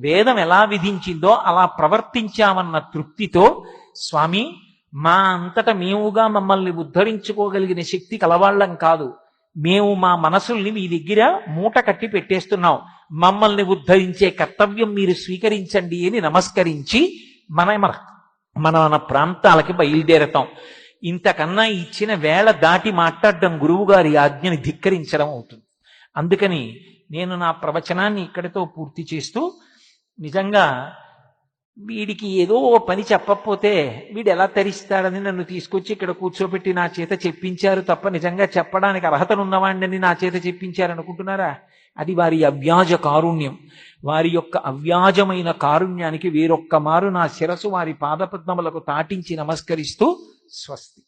వేదం ఎలా విధించిందో అలా ప్రవర్తించామన్న తృప్తితో, స్వామి మా అంతట మేముగా మమ్మల్ని ఉద్ధరించుకోగలిగిన శక్తి కలవాళ్ళం కాదు, మేము మా మనసుల్ని మీ దగ్గర మూట కట్టి పెట్టేస్తున్నాం, మమ్మల్ని ఉద్ధరించే కర్తవ్యం మీరు స్వీకరించండి అని నమస్కరించి మన ప్రాంతాలకి బయలుదేరతాం. ఇంతకన్నా ఇచ్చిన వేళ దాటి మాట్లాడడం గురువుగారి ఆజ్ఞని ధిక్కరించడం అవుతుంది. అందుకని నేను నా ప్రవచనాన్ని ఇక్కడితో పూర్తి చేస్తూ, నిజంగా వీడికి ఏదో పని చెప్పకపోతే వీడు ఎలా తరిస్తాడని నన్ను తీసుకొచ్చి ఇక్కడ కూర్చోబెట్టి నా చేత చెప్పించారు తప్ప నిజంగా చెప్పడానికి అర్హతనున్నవాడిని నా చేత చెప్పించారనుకుంటున్నారా? అది వారి అవ్యాజ కారుణ్యం. వారి యొక్క అవ్యాజమైన కారుణ్యానికి వేరొక్క మారు నా శిరసు వారి పాదపద్మములకు తాటించి నమస్కరిస్తూ స్వస్తి.